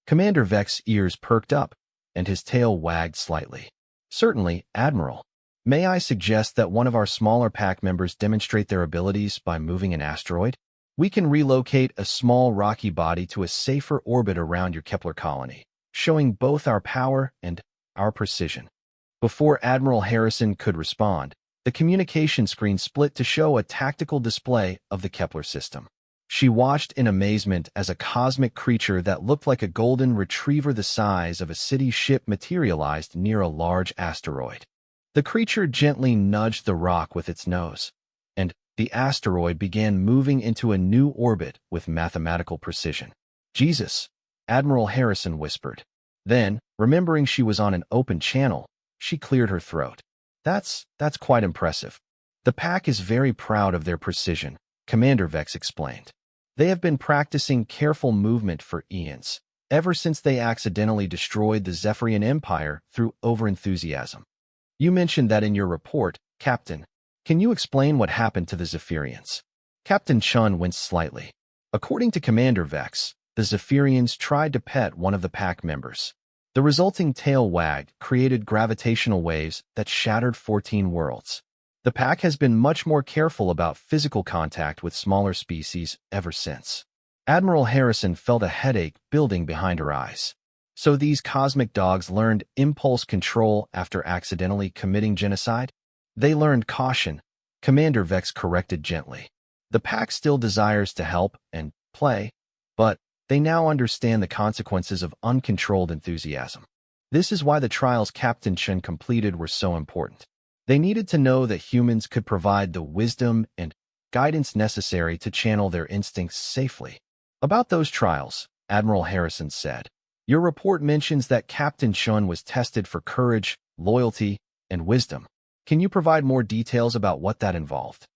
Commander Vex's ears perked up, and his tail wagged slightly. Certainly, Admiral. May I suggest that one of our smaller pack members demonstrate their abilities by moving an asteroid? We can relocate a small rocky body to a safer orbit around your Kepler colony, showing both our power and our precision. Before Admiral Harrison could respond, the communication screen split to show a tactical display of the Kepler system. She watched in amazement as a cosmic creature that looked like a golden retriever the size of a city ship materialized near a large asteroid. The creature gently nudged the rock with its nose, and the asteroid began moving into a new orbit with mathematical precision. "Jesus," Admiral Harrison whispered. Then, remembering she was on an open channel, she cleared her throat. That's quite impressive. The pack is very proud of their precision," Commander Vex explained. "They have been practicing careful movement for eons, ever since they accidentally destroyed the Zephyrian Empire through overenthusiasm." "You mentioned that in your report, Captain. Can you explain what happened to the Zephyrians?" Captain Chun winced slightly. According to Commander Vex, the Zephyrians tried to pet one of the pack members. The resulting tail wag created gravitational waves that shattered 14 worlds. The pack has been much more careful about physical contact with smaller species ever since. Admiral Harrison felt a headache building behind her eyes. So these cosmic dogs learned impulse control after accidentally committing genocide? "They learned caution," Commander Vex corrected gently. "The pack still desires to help and play, but they now understand the consequences of uncontrolled enthusiasm. This is why the trials Captain Chen completed were so important. They needed to know that humans could provide the wisdom and guidance necessary to channel their instincts safely." "About those trials," Admiral Harrison said, "your report mentions that Captain Chun was tested for courage, loyalty, and wisdom. Can you provide more details about what that involved?"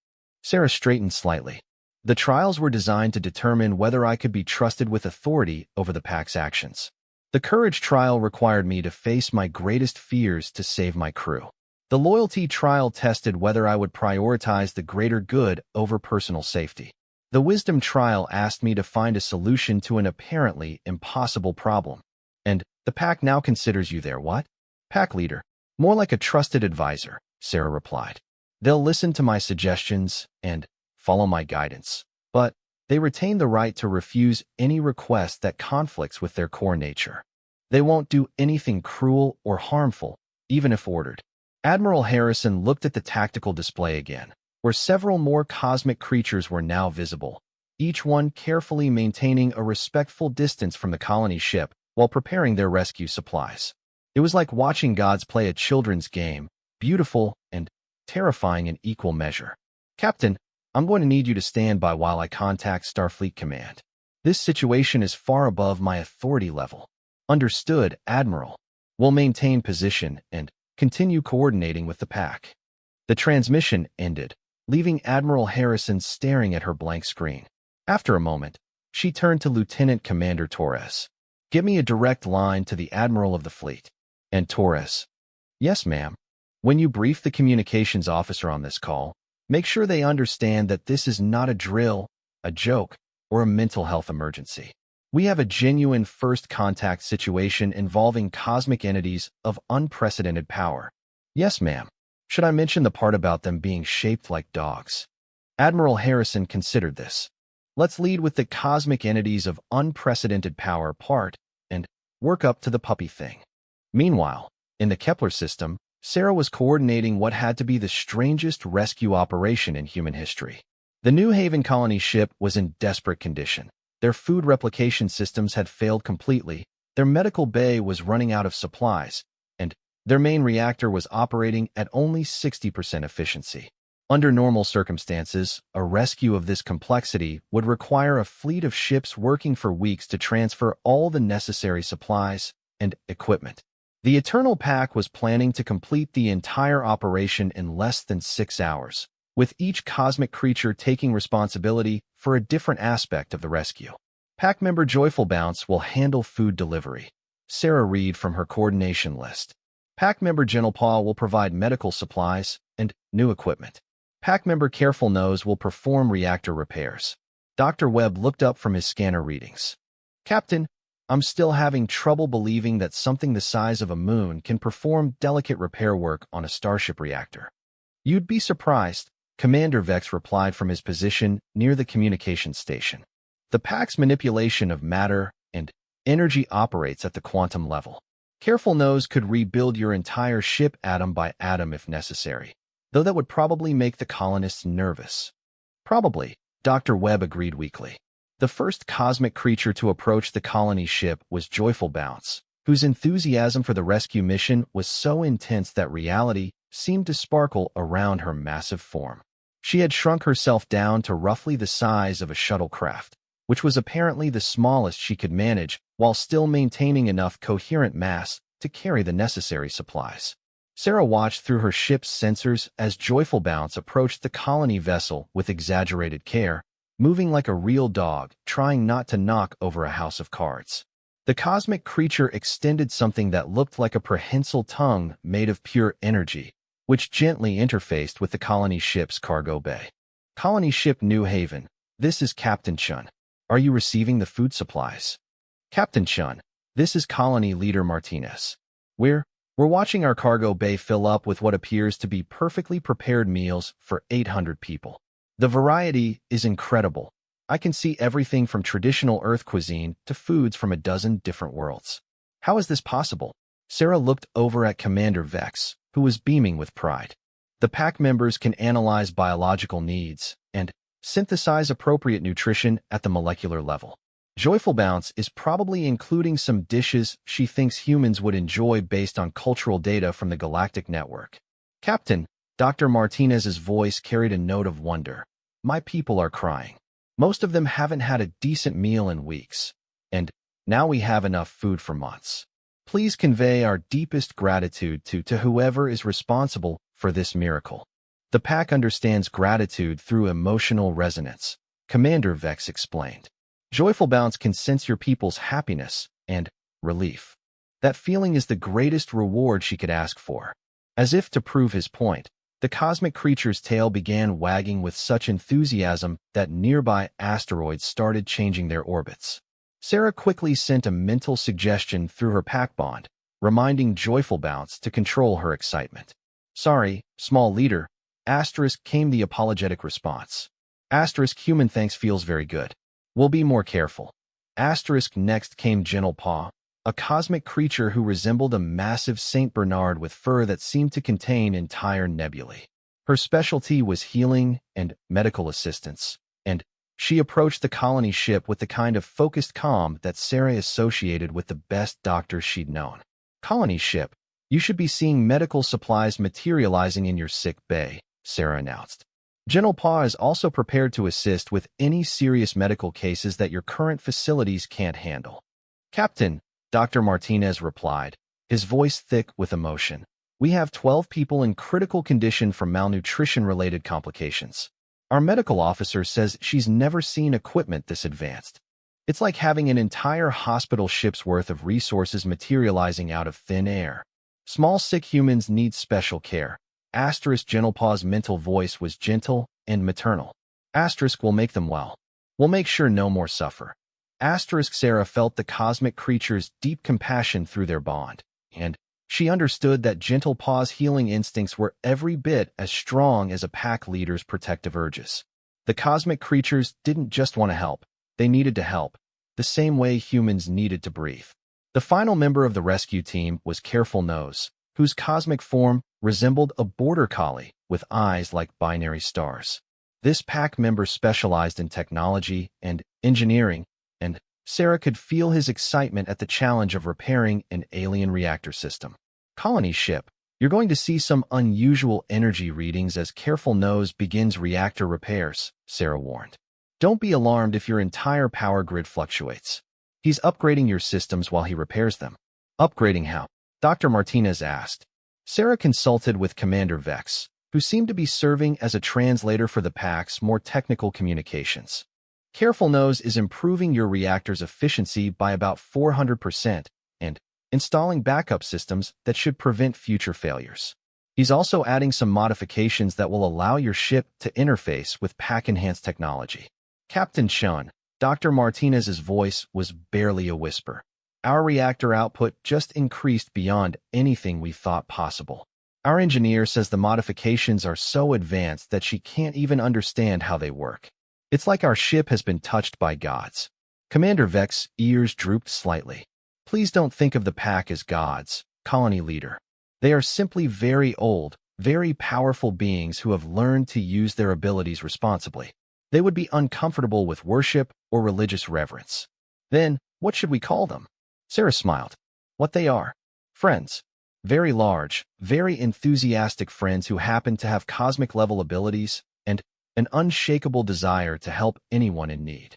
Sarah straightened slightly. "The trials were designed to determine whether I could be trusted with authority over the pack's actions. The courage trial required me to face my greatest fears to save my crew. The loyalty trial tested whether I would prioritize the greater good over personal safety. The wisdom trial asked me to find a solution to an apparently impossible problem. And the pack now considers you their what?" "Pack leader. More like a trusted advisor," Sarah replied. "They'll listen to my suggestions and follow my guidance, but they retain the right to refuse any request that conflicts with their core nature. They won't do anything cruel or harmful, even if ordered." Admiral Harrison looked at the tactical display again, where several more cosmic creatures were now visible, each one carefully maintaining a respectful distance from the colony ship while preparing their rescue supplies. It was like watching gods play a children's game, beautiful and terrifying in equal measure. "Captain, I'm going to need you to stand by while I contact Starfleet Command. This situation is far above my authority level." "Understood, Admiral. We'll maintain position and continue coordinating with the pack." The transmission ended, leaving Admiral Harrison staring at her blank screen. After a moment, she turned to Lieutenant Commander Torres. "Give me a direct line to the Admiral of the Fleet." And Torres, "Yes, ma'am. When you brief the communications officer on this call, make sure they understand that this is not a drill, a joke, or a mental health emergency. We have a genuine first contact situation involving cosmic entities of unprecedented power." "Yes, ma'am. Should I mention the part about them being shaped like dogs?" Admiral Harrison considered this. "Let's lead with the cosmic entities of unprecedented power part and work up to the puppy thing." Meanwhile, in the Kepler system, Sarah was coordinating what had to be the strangest rescue operation in human history. The New Haven colony ship was in desperate condition. Their food replication systems had failed completely, their medical bay was running out of supplies, and their main reactor was operating at only 60% efficiency. Under normal circumstances, a rescue of this complexity would require a fleet of ships working for weeks to transfer all the necessary supplies and equipment. The Eternal Pack was planning to complete the entire operation in less than 6 hours, with each cosmic creature taking responsibility for a different aspect of the rescue. Pack member Joyful Bounce will handle food delivery, Sarah read from her coordination list. Pack member Gentlepaw will provide medical supplies and new equipment. Pack member Careful Nose will perform reactor repairs. Dr. Webb looked up from his scanner readings. "Captain, I'm still having trouble believing that something the size of a moon can perform delicate repair work on a starship reactor." "You'd be surprised," Commander Vex replied from his position near the communication station. The pack's manipulation of matter and energy operates at the quantum level. Careful Nose could rebuild your entire ship atom by atom if necessary, though that would probably make the colonists nervous. Probably, Dr. Webb agreed weakly. The first cosmic creature to approach the colony ship was Joyful Bounce, whose enthusiasm for the rescue mission was so intense that reality seemed to sparkle around her massive form. She had shrunk herself down to roughly the size of a shuttlecraft, which was apparently the smallest she could manage while still maintaining enough coherent mass to carry the necessary supplies. Sarah watched through her ship's sensors as Joyful Bounce approached the colony vessel with exaggerated care, moving like a real dog, trying not to knock over a house of cards. The cosmic creature extended something that looked like a prehensile tongue made of pure energy, which gently interfaced with the colony ship's cargo bay. Colony ship New Haven, this is Captain Chun. Are you receiving the food supplies? Captain Chun, this is colony leader Martinez. We're watching our cargo bay fill up with what appears to be perfectly prepared meals for 800 people. The variety is incredible. I can see everything from traditional Earth cuisine to foods from a dozen different worlds. How is this possible? Sarah looked over at Commander Vex, who was beaming with pride. The pack members can analyze biological needs and synthesize appropriate nutrition at the molecular level. Joyful Bounce is probably including some dishes she thinks humans would enjoy based on cultural data from the Galactic Network. Captain, Dr. Martinez's voice carried a note of wonder. My people are crying. Most of them haven't had a decent meal in weeks, and now we have enough food for months. Please convey our deepest gratitude to whoever is responsible for this miracle. The pack understands gratitude through emotional resonance, Commander Vex explained. Joyful Bounce can sense your people's happiness and relief. That feeling is the greatest reward she could ask for. As if to prove his point, the cosmic creature's tail began wagging with such enthusiasm that nearby asteroids started changing their orbits. Sarah quickly sent a mental suggestion through her pack bond, reminding Joyful Bounce to control her excitement. Sorry, small leader, came the apologetic response. Human thanks feels very good. We'll be more careful. Next came Gentle Paw, a cosmic creature who resembled a massive Saint Bernard with fur that seemed to contain entire nebulae. Her specialty was healing and medical assistance, and she approached the colony ship with the kind of focused calm that Sarah associated with the best doctors she'd known. Colony ship, you should be seeing medical supplies materializing in your sick bay, Sarah announced. Gentle Paw is also prepared to assist with any serious medical cases that your current facilities can't handle. Captain, Dr. Martinez replied, his voice thick with emotion. We have 12 people in critical condition from malnutrition-related complications. Our medical officer says she's never seen equipment this advanced. It's like having an entire hospital ship's worth of resources materializing out of thin air. Small sick humans need special care. Gentle Paw's mental voice was gentle and maternal. Will make them well. We'll make sure no more suffer. Sarah felt the cosmic creature's deep compassion through their bond, and she understood that Gentle Paw's healing instincts were every bit as strong as a pack leader's protective urges. The cosmic creatures didn't just want to help, they needed to help, the same way humans needed to breathe. The final member of the rescue team was Careful Nose, whose cosmic form resembled a border collie with eyes like binary stars. This pack member specialized in technology and engineering, and Sarah could feel his excitement at the challenge of repairing an alien reactor system. Colony ship, you're going to see some unusual energy readings as Careful Nose begins reactor repairs, Sarah warned. Don't be alarmed if your entire power grid fluctuates. He's upgrading your systems while he repairs them. Upgrading how? Dr. Martinez asked. Sarah consulted with Commander Vex, who seemed to be serving as a translator for the pack's more technical communications. Careful Nose is improving your reactor's efficiency by about 400% and installing backup systems that should prevent future failures. He's also adding some modifications that will allow your ship to interface with pack-enhanced technology. Captain Chun, Dr. Martinez's voice was barely a whisper. Our reactor output just increased beyond anything we thought possible. Our engineer says the modifications are so advanced that she can't even understand how they work. It's like our ship has been touched by gods. Commander Vex's ears drooped slightly. Please don't think of the pack as gods, colony leader. They are simply very old, very powerful beings who have learned to use their abilities responsibly. They would be uncomfortable with worship or religious reverence. Then, what should we call them? Sarah smiled. What they are? Friends. Very large, very enthusiastic friends who happen to have cosmic-level abilities and an unshakable desire to help anyone in need.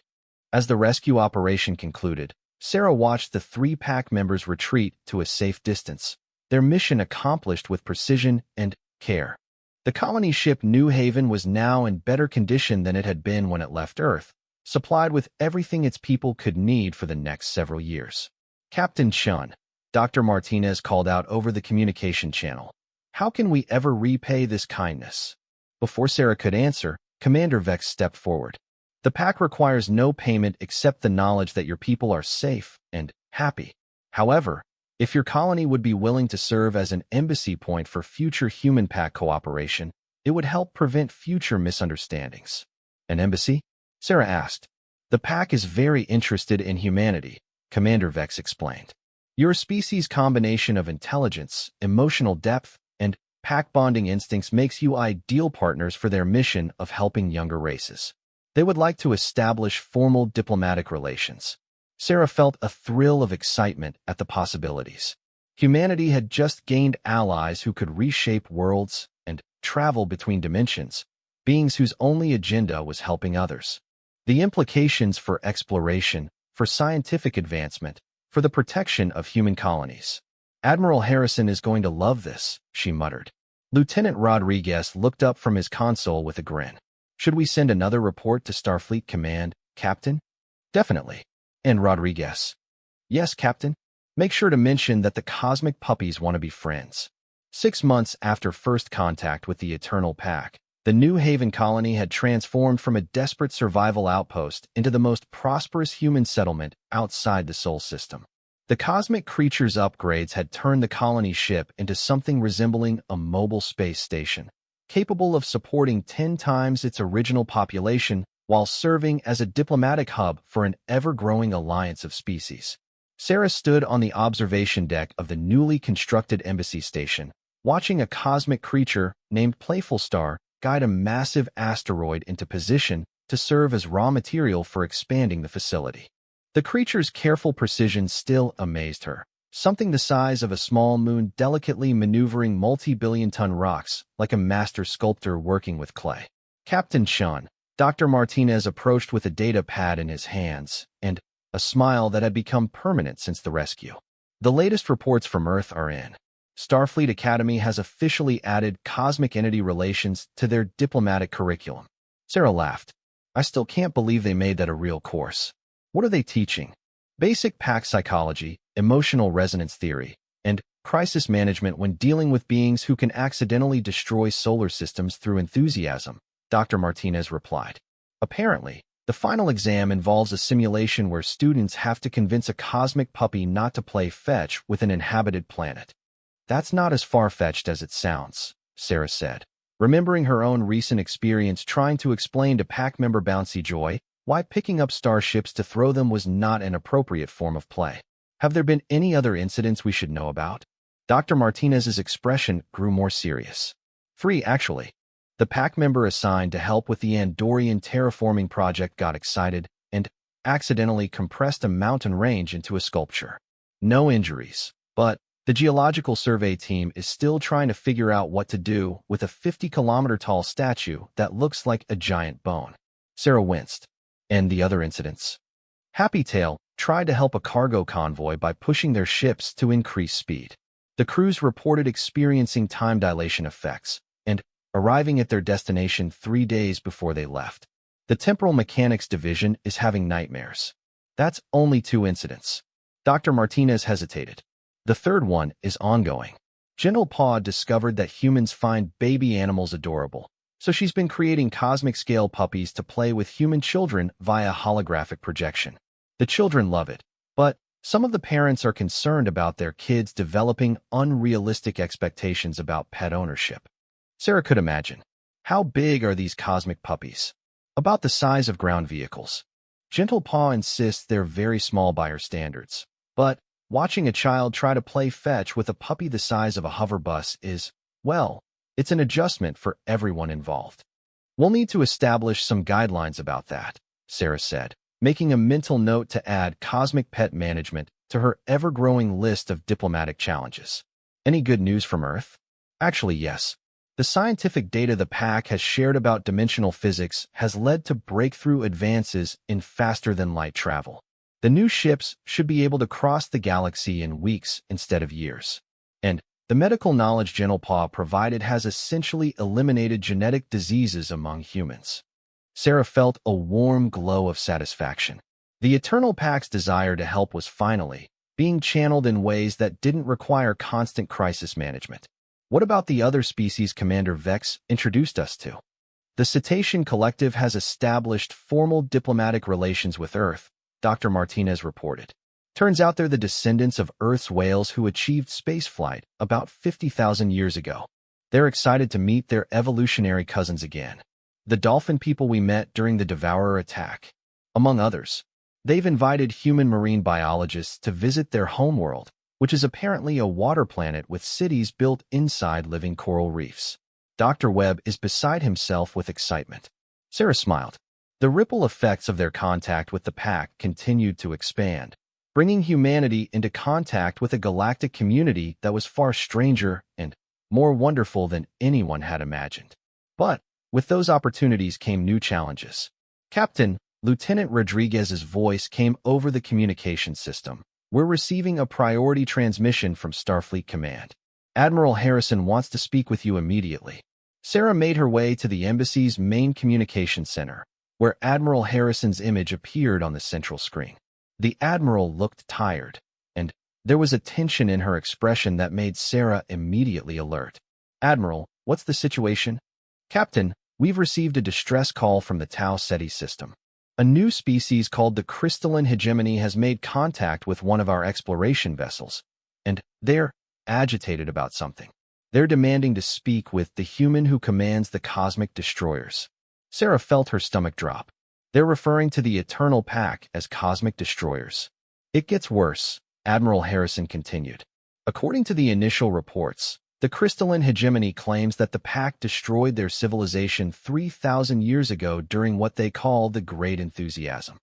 As the rescue operation concluded, Sarah watched the 3 pack members retreat to a safe distance, their mission accomplished with precision and care. The colony ship New Haven was now in better condition than it had been when it left Earth, supplied with everything its people could need for the next several years. Captain Chun, Dr. Martinez called out over the communication channel. How can we ever repay this kindness? Before Sarah could answer, Commander Vex stepped forward. The pack requires no payment except the knowledge that your people are safe and happy. However, if your colony would be willing to serve as an embassy point for future human-pack cooperation, it would help prevent future misunderstandings. An embassy? Sarah asked. The pack is very interested in humanity, Commander Vex explained. Your species' combination of intelligence, emotional depth, and pack-bonding instincts makes you ideal partners for their mission of helping younger races. They would like to establish formal diplomatic relations. Sarah felt a thrill of excitement at the possibilities. Humanity had just gained allies who could reshape worlds and travel between dimensions, beings whose only agenda was helping others. The implications for exploration, for scientific advancement, for the protection of human colonies. Admiral Harrison is going to love this, she muttered. Lieutenant Rodriguez looked up from his console with a grin. Should we send another report to Starfleet Command, Captain? Definitely. And Rodriguez. Yes, Captain. Make sure to mention that the cosmic puppies want to be friends. 6 months after first contact with the Eternal Pack, the New Haven colony had transformed from a desperate survival outpost into the most prosperous human settlement outside the Sol system. The cosmic creature's upgrades had turned the colony ship into something resembling a mobile space station, capable of supporting 10 times its original population while serving as a diplomatic hub for an ever-growing alliance of species. Sarah stood on the observation deck of the newly constructed embassy station, watching a cosmic creature named Playful Star guide a massive asteroid into position to serve as raw material for expanding the facility. The creature's careful precision still amazed her, something the size of a small moon delicately maneuvering multi-billion-ton rocks like a master sculptor working with clay. Captain Chun, Dr. Martinez approached with a data pad in his hands and a smile that had become permanent since the rescue. The latest reports from Earth are in. Starfleet Academy has officially added cosmic entity relations to their diplomatic curriculum. Sarah laughed. I still can't believe they made that a real course. What are they teaching? Basic pack psychology, emotional resonance theory, and crisis management when dealing with beings who can accidentally destroy solar systems through enthusiasm, Dr. Martinez replied. Apparently, the final exam involves a simulation where students have to convince a cosmic puppy not to play fetch with an inhabited planet. That's not as far-fetched as it sounds, Sarah said, remembering her own recent experience trying to explain to pack member Bouncy Joy why picking up starships to throw them was not an appropriate form of play. Have there been any other incidents we should know about? Dr. Martinez's expression grew more serious. 3, actually. The pack member assigned to help with the Andorian terraforming project got excited and accidentally compressed a mountain range into a sculpture. No injuries, but the geological survey team is still trying to figure out what to do with a 50-kilometer-tall statue that looks like a giant bone. Sarah winced. And the other incidents? Happy Tail tried to help a cargo convoy by pushing their ships to increase speed. The crews reported experiencing time dilation effects and arriving at their destination 3 days before they left. The Temporal Mechanics Division is having nightmares. That's only 2 incidents. Dr. Martinez hesitated. The third one is ongoing. General Paw discovered that humans find baby animals adorable, so she's been creating cosmic-scale puppies to play with human children via holographic projection. The children love it, but Some of the parents are concerned about their kids developing unrealistic expectations about pet ownership. Sarah could imagine. How big are these cosmic puppies? About the size of ground vehicles. Gentle Paw insists they're very small by her standards. But watching a child try to play fetch with a puppy the size of a hover bus is, well, it's an adjustment for everyone involved. We'll need to establish some guidelines about that, Sarah said, making a mental note to add cosmic pet management to her ever-growing list of diplomatic challenges. Any good news from Earth? Actually, yes. The scientific data the pack has shared about dimensional physics has led to breakthrough advances in faster-than-light travel. The new ships should be able to cross the galaxy in weeks instead of years. And the medical knowledge Gentle Paw provided has essentially eliminated genetic diseases among humans. Sarah felt a warm glow of satisfaction. The Eternal Pack's desire to help was finally being channeled in ways that didn't require constant crisis management. What about the other species Commander Vex introduced us to? The Cetacean Collective has established formal diplomatic relations with Earth, Dr. Martinez reported. Turns out they're the descendants of Earth's whales who achieved spaceflight about 50,000 years ago. They're excited to meet their evolutionary cousins again. The dolphin people we met during the Devourer attack. Among others, they've invited human marine biologists to visit their homeworld, which is apparently a water planet with cities built inside living coral reefs. Dr. Webb is beside himself with excitement. Sarah smiled. The ripple effects of their contact with the pack continued to expand, bringing humanity into contact with a galactic community that was far stranger and more wonderful than anyone had imagined. But with those opportunities came new challenges. Captain, Lieutenant Rodriguez's voice came over the communication system. We're receiving a priority transmission from Starfleet Command. Admiral Harrison wants to speak with you immediately. Sarah made her way to the embassy's main communication center, where Admiral Harrison's image appeared on the central screen. The Admiral looked tired, and there was a tension in her expression that made Sarah immediately alert. Admiral, what's the situation? Captain, we've received a distress call from the Tau Ceti system. A new species called the Crystalline Hegemony has made contact with one of our exploration vessels, and they're agitated about something. They're demanding to speak with the human who commands the cosmic destroyers. Sarah felt her stomach drop. They're referring to the Eternal Pack as cosmic destroyers. It gets worse, Admiral Harrison continued. According to the initial reports, the Crystalline Hegemony claims that the Pack destroyed their civilization 3,000 years ago during what they call the Great Enthusiasm.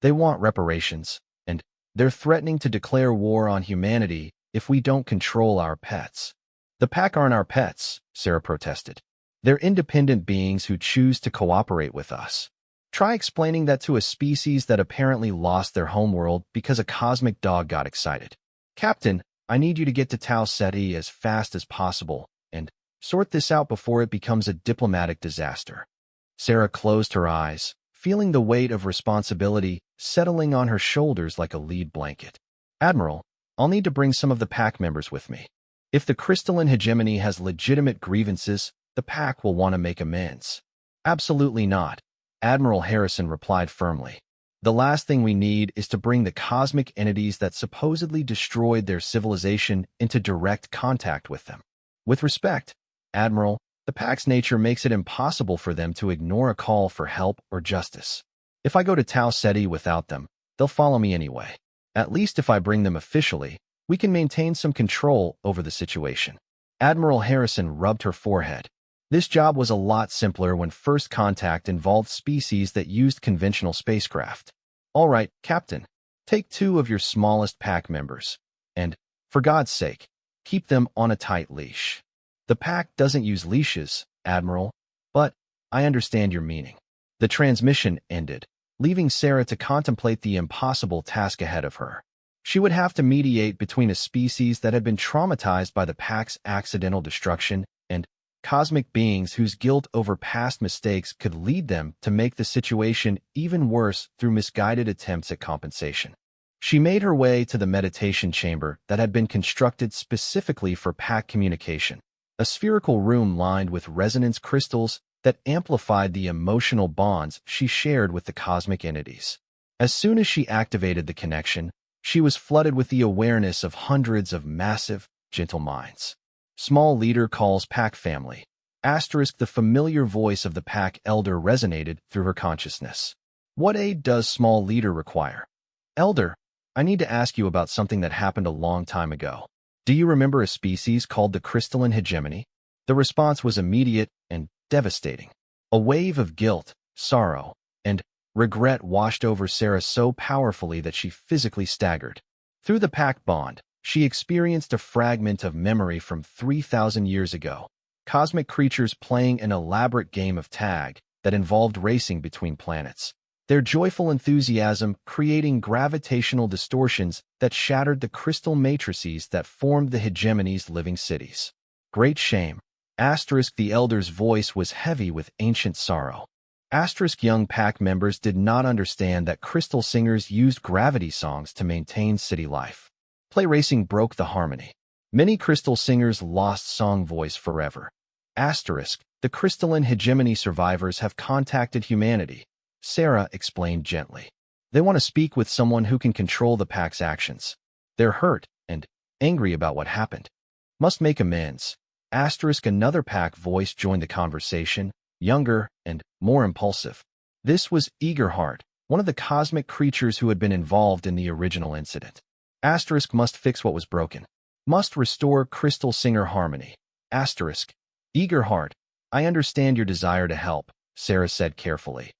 They want reparations, and they're threatening to declare war on humanity if we don't control our pets. The Pack aren't our pets, Sarah protested. They're independent beings who choose to cooperate with us. Try explaining that to a species that apparently lost their homeworld because a cosmic dog got excited. Captain, I need you to get to Tau Ceti as fast as possible and sort this out before it becomes a diplomatic disaster. Sarah closed her eyes, feeling the weight of responsibility settling on her shoulders like a lead blanket. Admiral, I'll need to bring some of the Pack members with me. If the Crystalline Hegemony has legitimate grievances, the Pack will want to make amends. Absolutely not, Admiral Harrison replied firmly. The last thing we need is to bring the cosmic entities that supposedly destroyed their civilization into direct contact with them. With respect, Admiral, the Pack's nature makes it impossible for them to ignore a call for help or justice. If I go to Tau Ceti without them, they'll follow me anyway. At least if I bring them officially, we can maintain some control over the situation. Admiral Harrison rubbed her forehead. This job was a lot simpler when first contact involved species that used conventional spacecraft. All right, Captain, take 2 of your smallest Pack members, and, for God's sake, keep them on a tight leash. The Pack doesn't use leashes, Admiral, but I understand your meaning. The transmission ended, leaving Sarah to contemplate the impossible task ahead of her. She would have to mediate between a species that had been traumatized by the Pack's accidental destruction and cosmic beings whose guilt over past mistakes could lead them to make the situation even worse through misguided attempts at compensation. She made her way to the meditation chamber that had been constructed specifically for Pack communication, a spherical room lined with resonance crystals that amplified the emotional bonds she shared with the cosmic entities. As soon as she activated the connection, She was flooded with the awareness of hundreds of massive, gentle minds. Small leader calls pack family. Asterisk, the familiar voice of the pack elder resonated through her consciousness. What aid does small leader require? Elder, I need to ask you about something that happened a long time ago. Do you remember a species called the crystalline hegemony? The response was immediate and devastating. A wave of guilt, sorrow, and regret washed over Sarah so powerfully that she physically staggered. Through the pack bond, she experienced a fragment of memory from 3,000 years ago. Cosmic creatures playing an elaborate game of tag that involved racing between planets. Their joyful enthusiasm creating gravitational distortions that shattered the crystal matrices that formed the hegemony's living cities. Great shame. Asterisk, the elder's voice was heavy with ancient sorrow. Asterisk, young pack members did not understand that crystal singers used gravity songs to maintain city life. Play racing broke the harmony. Many crystal singers lost song voice forever. Asterisk, the crystalline hegemony survivors have contacted humanity. Sarah explained gently. They want to speak with someone who can control the pack's actions. They're hurt and angry about what happened. Must make amends. Asterisk, another pack voice joined the conversation, younger and more impulsive. This was Eagerheart, one of the cosmic creatures who had been involved in the original incident. Asterisk, must fix what was broken. Must restore crystal singer harmony. Asterisk, Eagerheart, I understand your desire to help, Sarah said carefully.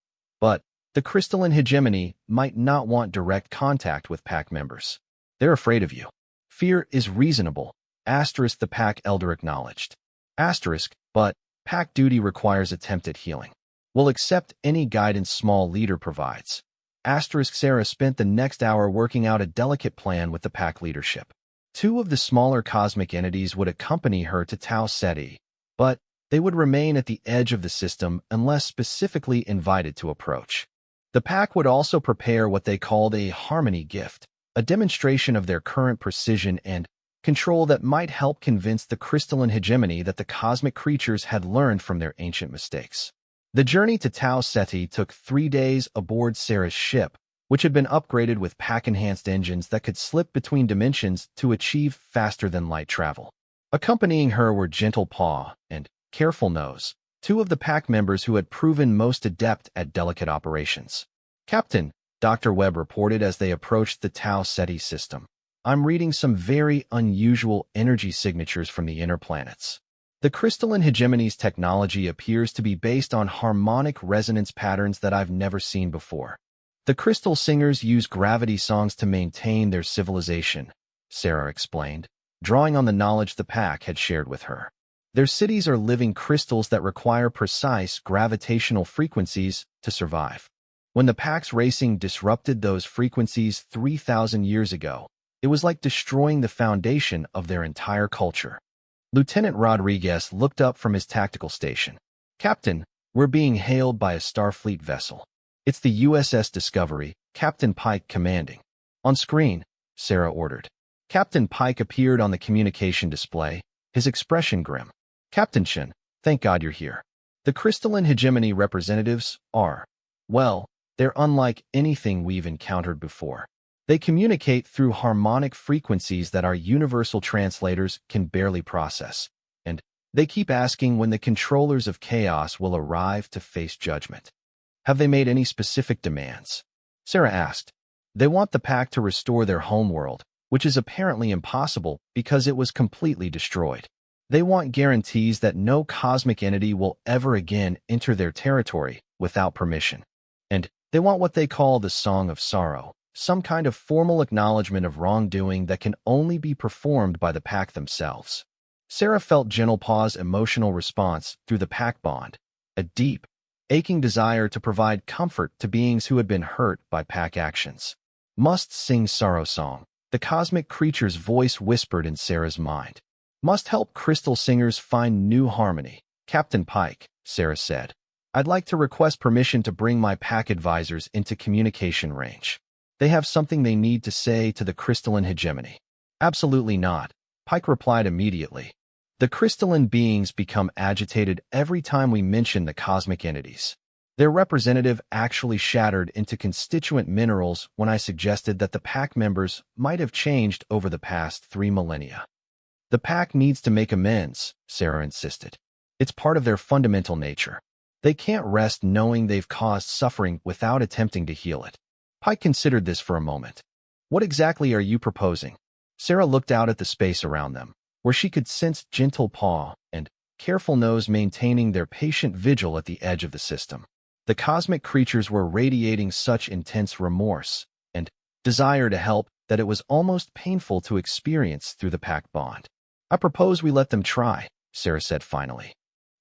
But the crystalline hegemony might not want direct contact with pack members. They're afraid of you. Fear is reasonable. Asterisk, the pack elder acknowledged. Asterisk, but pack duty requires attempt at healing. We'll accept any guidance small leader provides. Asterisk, Sarah spent the next hour working out a delicate plan with the pack leadership. Two of the smaller cosmic entities would accompany her to Tau Ceti, but they would remain at the edge of the system unless specifically invited to approach. The pack would also prepare what they called a harmony gift, a demonstration of their current precision and control that might help convince the crystalline hegemony that the cosmic creatures had learned from their ancient mistakes. The journey to Tau Ceti took 3 days aboard Sarah's ship, which had been upgraded with pack-enhanced engines that could slip between dimensions to achieve faster-than-light travel. Accompanying her were Gentle Paw and Careful Nose, two of the pack members who had proven most adept at delicate operations. Captain, Dr. Webb reported as they approached the Tau Ceti system. I'm reading some very unusual energy signatures from the inner planets. The crystalline hegemony's technology appears to be based on harmonic resonance patterns that I've never seen before. The crystal singers use gravity songs to maintain their civilization, Sarah explained, drawing on the knowledge the pack had shared with her. Their cities are living crystals that require precise gravitational frequencies to survive. When the pack's racing disrupted those frequencies 3,000 years ago, it was like destroying the foundation of their entire culture. Lieutenant Rodriguez looked up from his tactical station. Captain, we're being hailed by a Starfleet vessel. It's the USS Discovery, Captain Pike commanding. On screen, Sarah ordered. Captain Pike appeared on the communication display, his expression grim. Captain Chen, thank God you're here. The crystalline hegemony representatives are, well, they're unlike anything we've encountered before. They communicate through harmonic frequencies that our universal translators can barely process, and they keep asking when the controllers of chaos will arrive to face judgment. Have they made any specific demands? Sarah asked. They want the pack to restore their homeworld, which is apparently impossible because it was completely destroyed. They want guarantees that no cosmic entity will ever again enter their territory without permission. And they want what they call the Song of Sorrow, some kind of formal acknowledgement of wrongdoing that can only be performed by the pack themselves. Sarah felt Gentle Paw's emotional response through the pack bond, a deep, aching desire to provide comfort to beings who had been hurt by pack actions. Must sing sorrow song, the cosmic creature's voice whispered in Sarah's mind. Must help crystal singers find new harmony. Captain Pike, Sarah said, I'd like to request permission to bring my pack advisors into communication range. They have something they need to say to the crystalline hegemony. Absolutely not, Pike replied immediately. The crystalline beings become agitated every time we mention the cosmic entities. Their representative actually shattered into constituent minerals when I suggested that the pack members might have changed over the past 3 millennia. The pack needs to make amends, Sarah insisted. It's part of their fundamental nature. They can't rest knowing they've caused suffering without attempting to heal it. Pike considered this for a moment. What exactly are you proposing? Sarah looked out at the space around them, where she could sense gentle paw and careful nose maintaining their patient vigil at the edge of the system. The cosmic creatures were radiating such intense remorse and desire to help that it was almost painful to experience through the pack bond. I propose we let them try, Sarah said finally.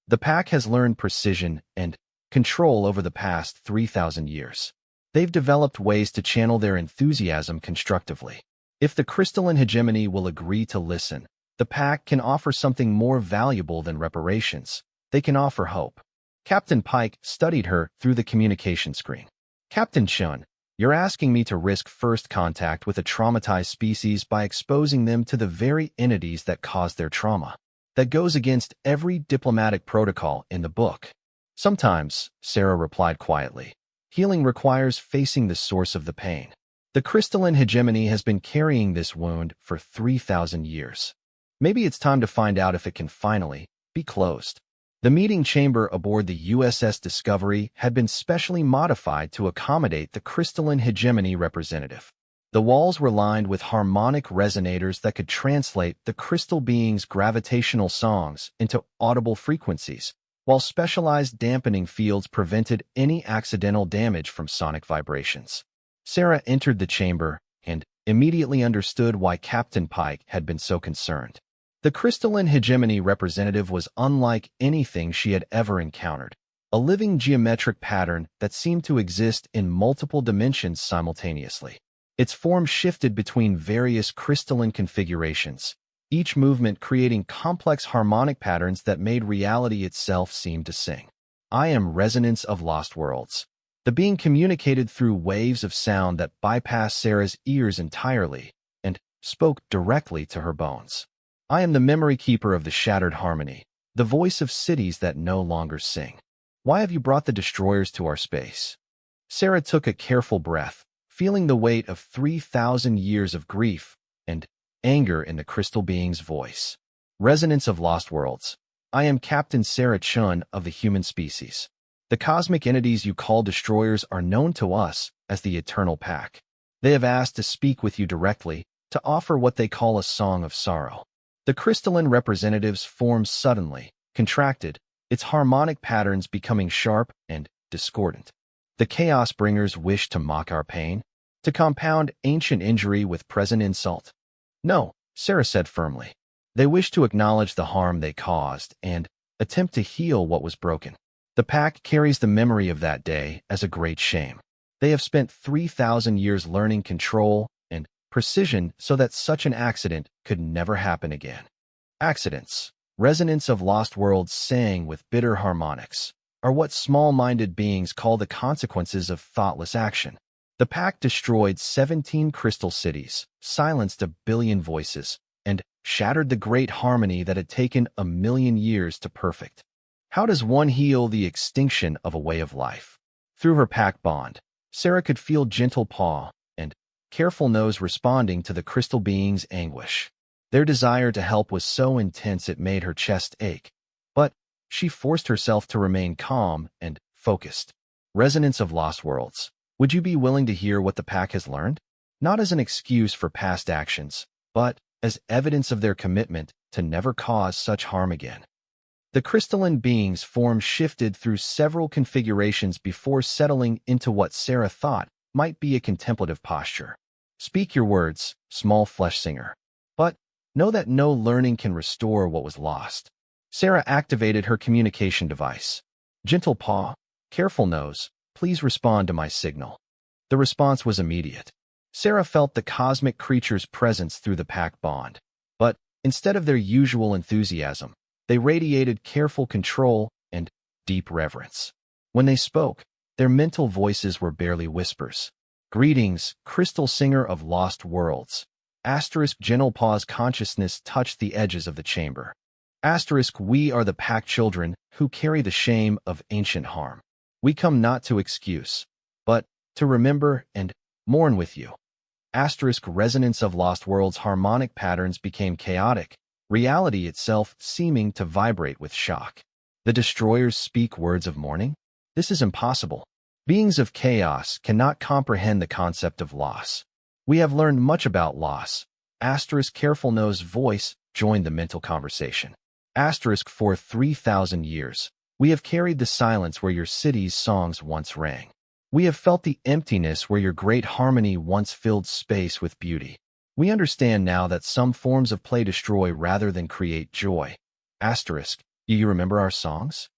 The pack has learned precision and control over the past 3,000 years. They've developed ways to channel their enthusiasm constructively. If the crystalline hegemony will agree to listen, the pack can offer something more valuable than reparations. They can offer hope. Captain Pike studied her through the communication screen. Captain Chun, you're asking me to risk first contact with a traumatized species by exposing them to the very entities that caused their trauma. That goes against every diplomatic protocol in the book. Sometimes, Sarah replied quietly, healing requires facing the source of the pain. The crystalline hegemony has been carrying this wound for 3,000 years. Maybe it's time to find out if it can finally be closed. The meeting chamber aboard the USS Discovery had been specially modified to accommodate the crystalline hegemony representative. The walls were lined with harmonic resonators that could translate the crystal being's gravitational songs into audible frequencies, while specialized dampening fields prevented any accidental damage from sonic vibrations. Sarah entered the chamber and immediately understood why Captain Pike had been so concerned. The crystalline hegemony representative was unlike anything she had ever encountered, a living geometric pattern that seemed to exist in multiple dimensions simultaneously. Its form shifted between various crystalline configurations, each movement creating complex harmonic patterns that made reality itself seem to sing. I am Resonance of Lost Worlds. The being communicated through waves of sound that bypassed Sarah's ears entirely and spoke directly to her bones. I am the memory keeper of the shattered harmony, the voice of cities that no longer sing. Why have you brought the destroyers to our space? Sarah took a careful breath, feeling the weight of 3,000 years of grief and anger in the crystal being's voice. Resonance of Lost Worlds. I am Captain Sarah Chun of the human species. The cosmic entities you call destroyers are known to us as the Eternal Pack. They have asked to speak with you directly, to offer what they call a song of sorrow. The crystalline representative's form suddenly contracted, its harmonic patterns becoming sharp and discordant. The Chaos Bringers wish to mock our pain, to compound ancient injury with present insult. No, Sarah said firmly. They wish to acknowledge the harm they caused and attempt to heal what was broken. The pack carries the memory of that day as a great shame. They have spent 3,000 years learning control and precision so that such an accident could never happen again. Accidents, Resonance of Lost Worlds sang with bitter harmonics, are what small-minded beings call the consequences of thoughtless action. The pack destroyed 17 crystal cities, silenced a billion voices, and shattered the great harmony that had taken 1,000,000 years to perfect. How does one heal the extinction of a way of life? Through her pack bond, Sarah could feel gentle paw and careful nose responding to the crystal being's anguish. Their desire to help was so intense it made her chest ache, but she forced herself to remain calm and focused. Resonance of Lost Worlds. Would you be willing to hear what the pack has learned? Not as an excuse for past actions, but as evidence of their commitment to never cause such harm again. The crystalline being's form shifted through several configurations before settling into what Sarah thought might be a contemplative posture. Speak your words, small flesh singer. But know that no learning can restore what was lost. Sarah activated her communication device. Gentle paw, careful nose, please respond to my signal. The response was immediate. Sarah felt the cosmic creature's presence through the pack bond. But instead of their usual enthusiasm, they radiated careful control and deep reverence. When they spoke, their mental voices were barely whispers. Greetings, crystal singer of lost worlds. Asterisk gentle paw's consciousness touched the edges of the chamber. Asterisk we are the pack children who carry the shame of ancient harm. We come not to excuse, but to remember and mourn with you. Asterisk resonance of Lost World's harmonic patterns became chaotic, reality itself seeming to vibrate with shock. The destroyers speak words of mourning? This is impossible. Beings of chaos cannot comprehend the concept of loss. We have learned much about loss. Asterisk careful nose voice joined the mental conversation. Asterisk for 3,000 years, we have carried the silence where your city's songs once rang. We have felt the emptiness where your great harmony once filled space with beauty. We understand now that some forms of play destroy rather than create joy. Asterisk, do you remember our songs?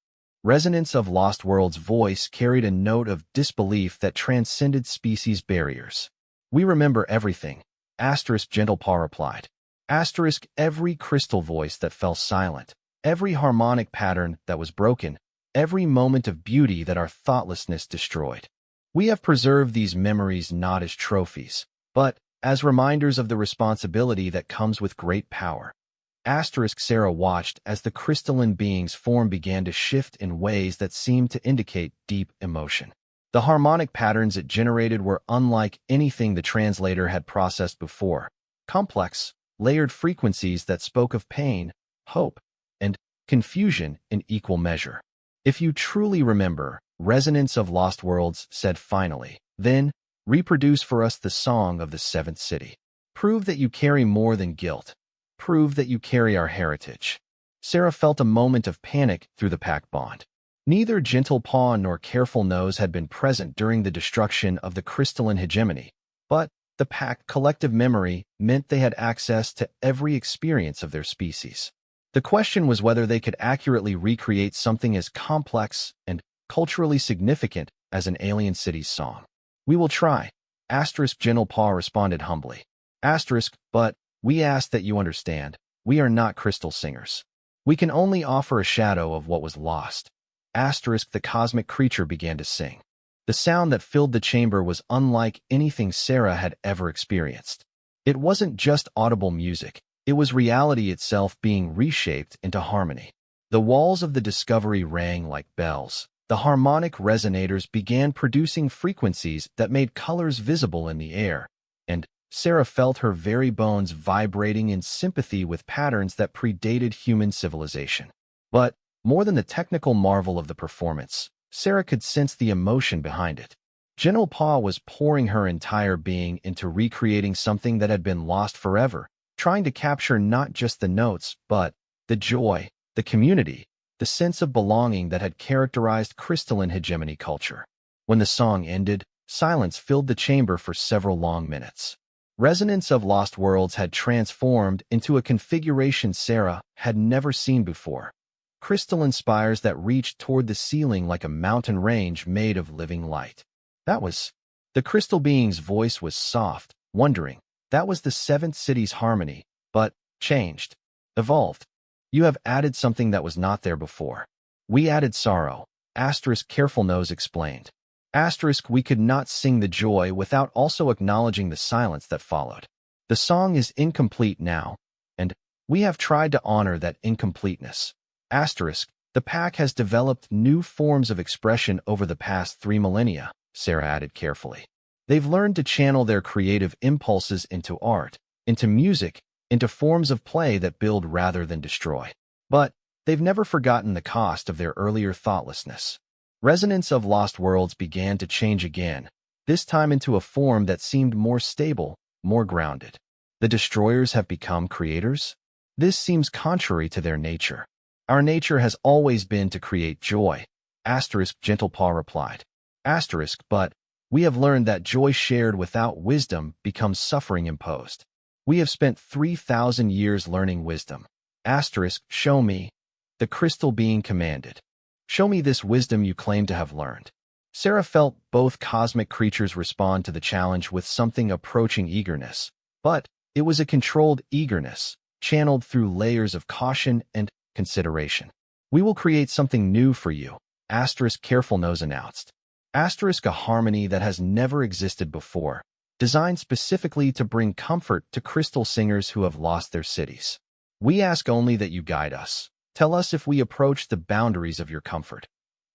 Resonance of Lost World's voice carried a note of disbelief that transcended species barriers. We remember everything. Asterisk gentle paw replied. Asterisk every crystal voice that fell silent, every harmonic pattern that was broken, every moment of beauty that our thoughtlessness destroyed. We have preserved these memories not as trophies, but as reminders of the responsibility that comes with great power. Asterisk Sarah watched as the crystalline being's form began to shift in ways that seemed to indicate deep emotion. The harmonic patterns it generated were unlike anything the translator had processed before. Complex, layered frequencies that spoke of pain, hope, and confusion in equal measure. If you truly remember, Resonance of Lost Worlds said finally, then reproduce for us the song of the seventh city. Prove that you carry more than guilt. Prove that you carry our heritage. Sarah felt a moment of panic through the pack bond. Neither gentle paw nor careful nose had been present during the destruction of the crystalline hegemony, but the pack collective memory meant they had access to every experience of their species. The question was whether they could accurately recreate something as complex and culturally significant as an alien city's song. We will try. Asterisk gentle paw responded humbly. Asterisk, but we ask that you understand, we are not crystal singers. We can only offer a shadow of what was lost. Asterisk the cosmic creature began to sing. The sound that filled the chamber was unlike anything Sarah had ever experienced. It wasn't just audible music, it was reality itself being reshaped into harmony. The walls of the Discovery rang like bells. The harmonic resonators began producing frequencies that made colors visible in the air, and Sarah felt her very bones vibrating in sympathy with patterns that predated human civilization. But more than the technical marvel of the performance, Sarah could sense the emotion behind it. Gentle Paw was pouring her entire being into recreating something that had been lost forever, trying to capture not just the notes, but the joy, the community, the sense of belonging that had characterized crystalline hegemony culture. When the song ended, silence filled the chamber for several long minutes. Resonance of Lost Worlds had transformed into a configuration Sarah had never seen before. Crystalline spires that reached toward the ceiling like a mountain range made of living light. That was... The crystal being's voice was soft, wondering. That was the seventh city's harmony, but changed, evolved. You have added something that was not there before. We added sorrow, asterisk careful nose explained. Asterisk we could not sing the joy without also acknowledging the silence that followed. The song is incomplete now, and we have tried to honor that incompleteness. Asterisk, the pack has developed new forms of expression over the past 3 millennia, Sarah added carefully. They've learned to channel their creative impulses into art, into music, into forms of play that build rather than destroy. But they've never forgotten the cost of their earlier thoughtlessness. Resonance of Lost Worlds began to change again, this time into a form that seemed more stable, more grounded. The destroyers have become creators? This seems contrary to their nature. Our nature has always been to create joy, asterisk Gentle Paw replied. Asterisk, but we have learned that joy shared without wisdom becomes suffering imposed. We have spent 3,000 years learning wisdom. Asterisk, show me. The crystal being commanded. Show me this wisdom you claim to have learned. Sarah felt both cosmic creatures respond to the challenge with something approaching eagerness, but it was a controlled eagerness, channeled through layers of caution and consideration. We will create something new for you, asterisk careful nose announced. Asterisk a harmony that has never existed before, designed specifically to bring comfort to crystal singers who have lost their cities. We ask only that you guide us. Tell us if we approach the boundaries of your comfort.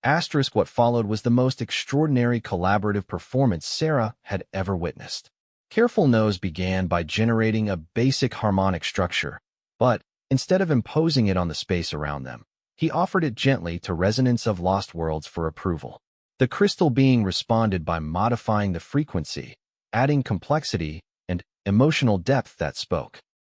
Asterisk what followed was the most extraordinary collaborative performance Sarah had ever witnessed. Careful Nose began by generating a basic harmonic structure, but instead of imposing it on the space around them, he offered it gently to Resonance of Lost Worlds for approval. The crystal being responded by modifying the frequency, adding complexity and emotional depth that spoke.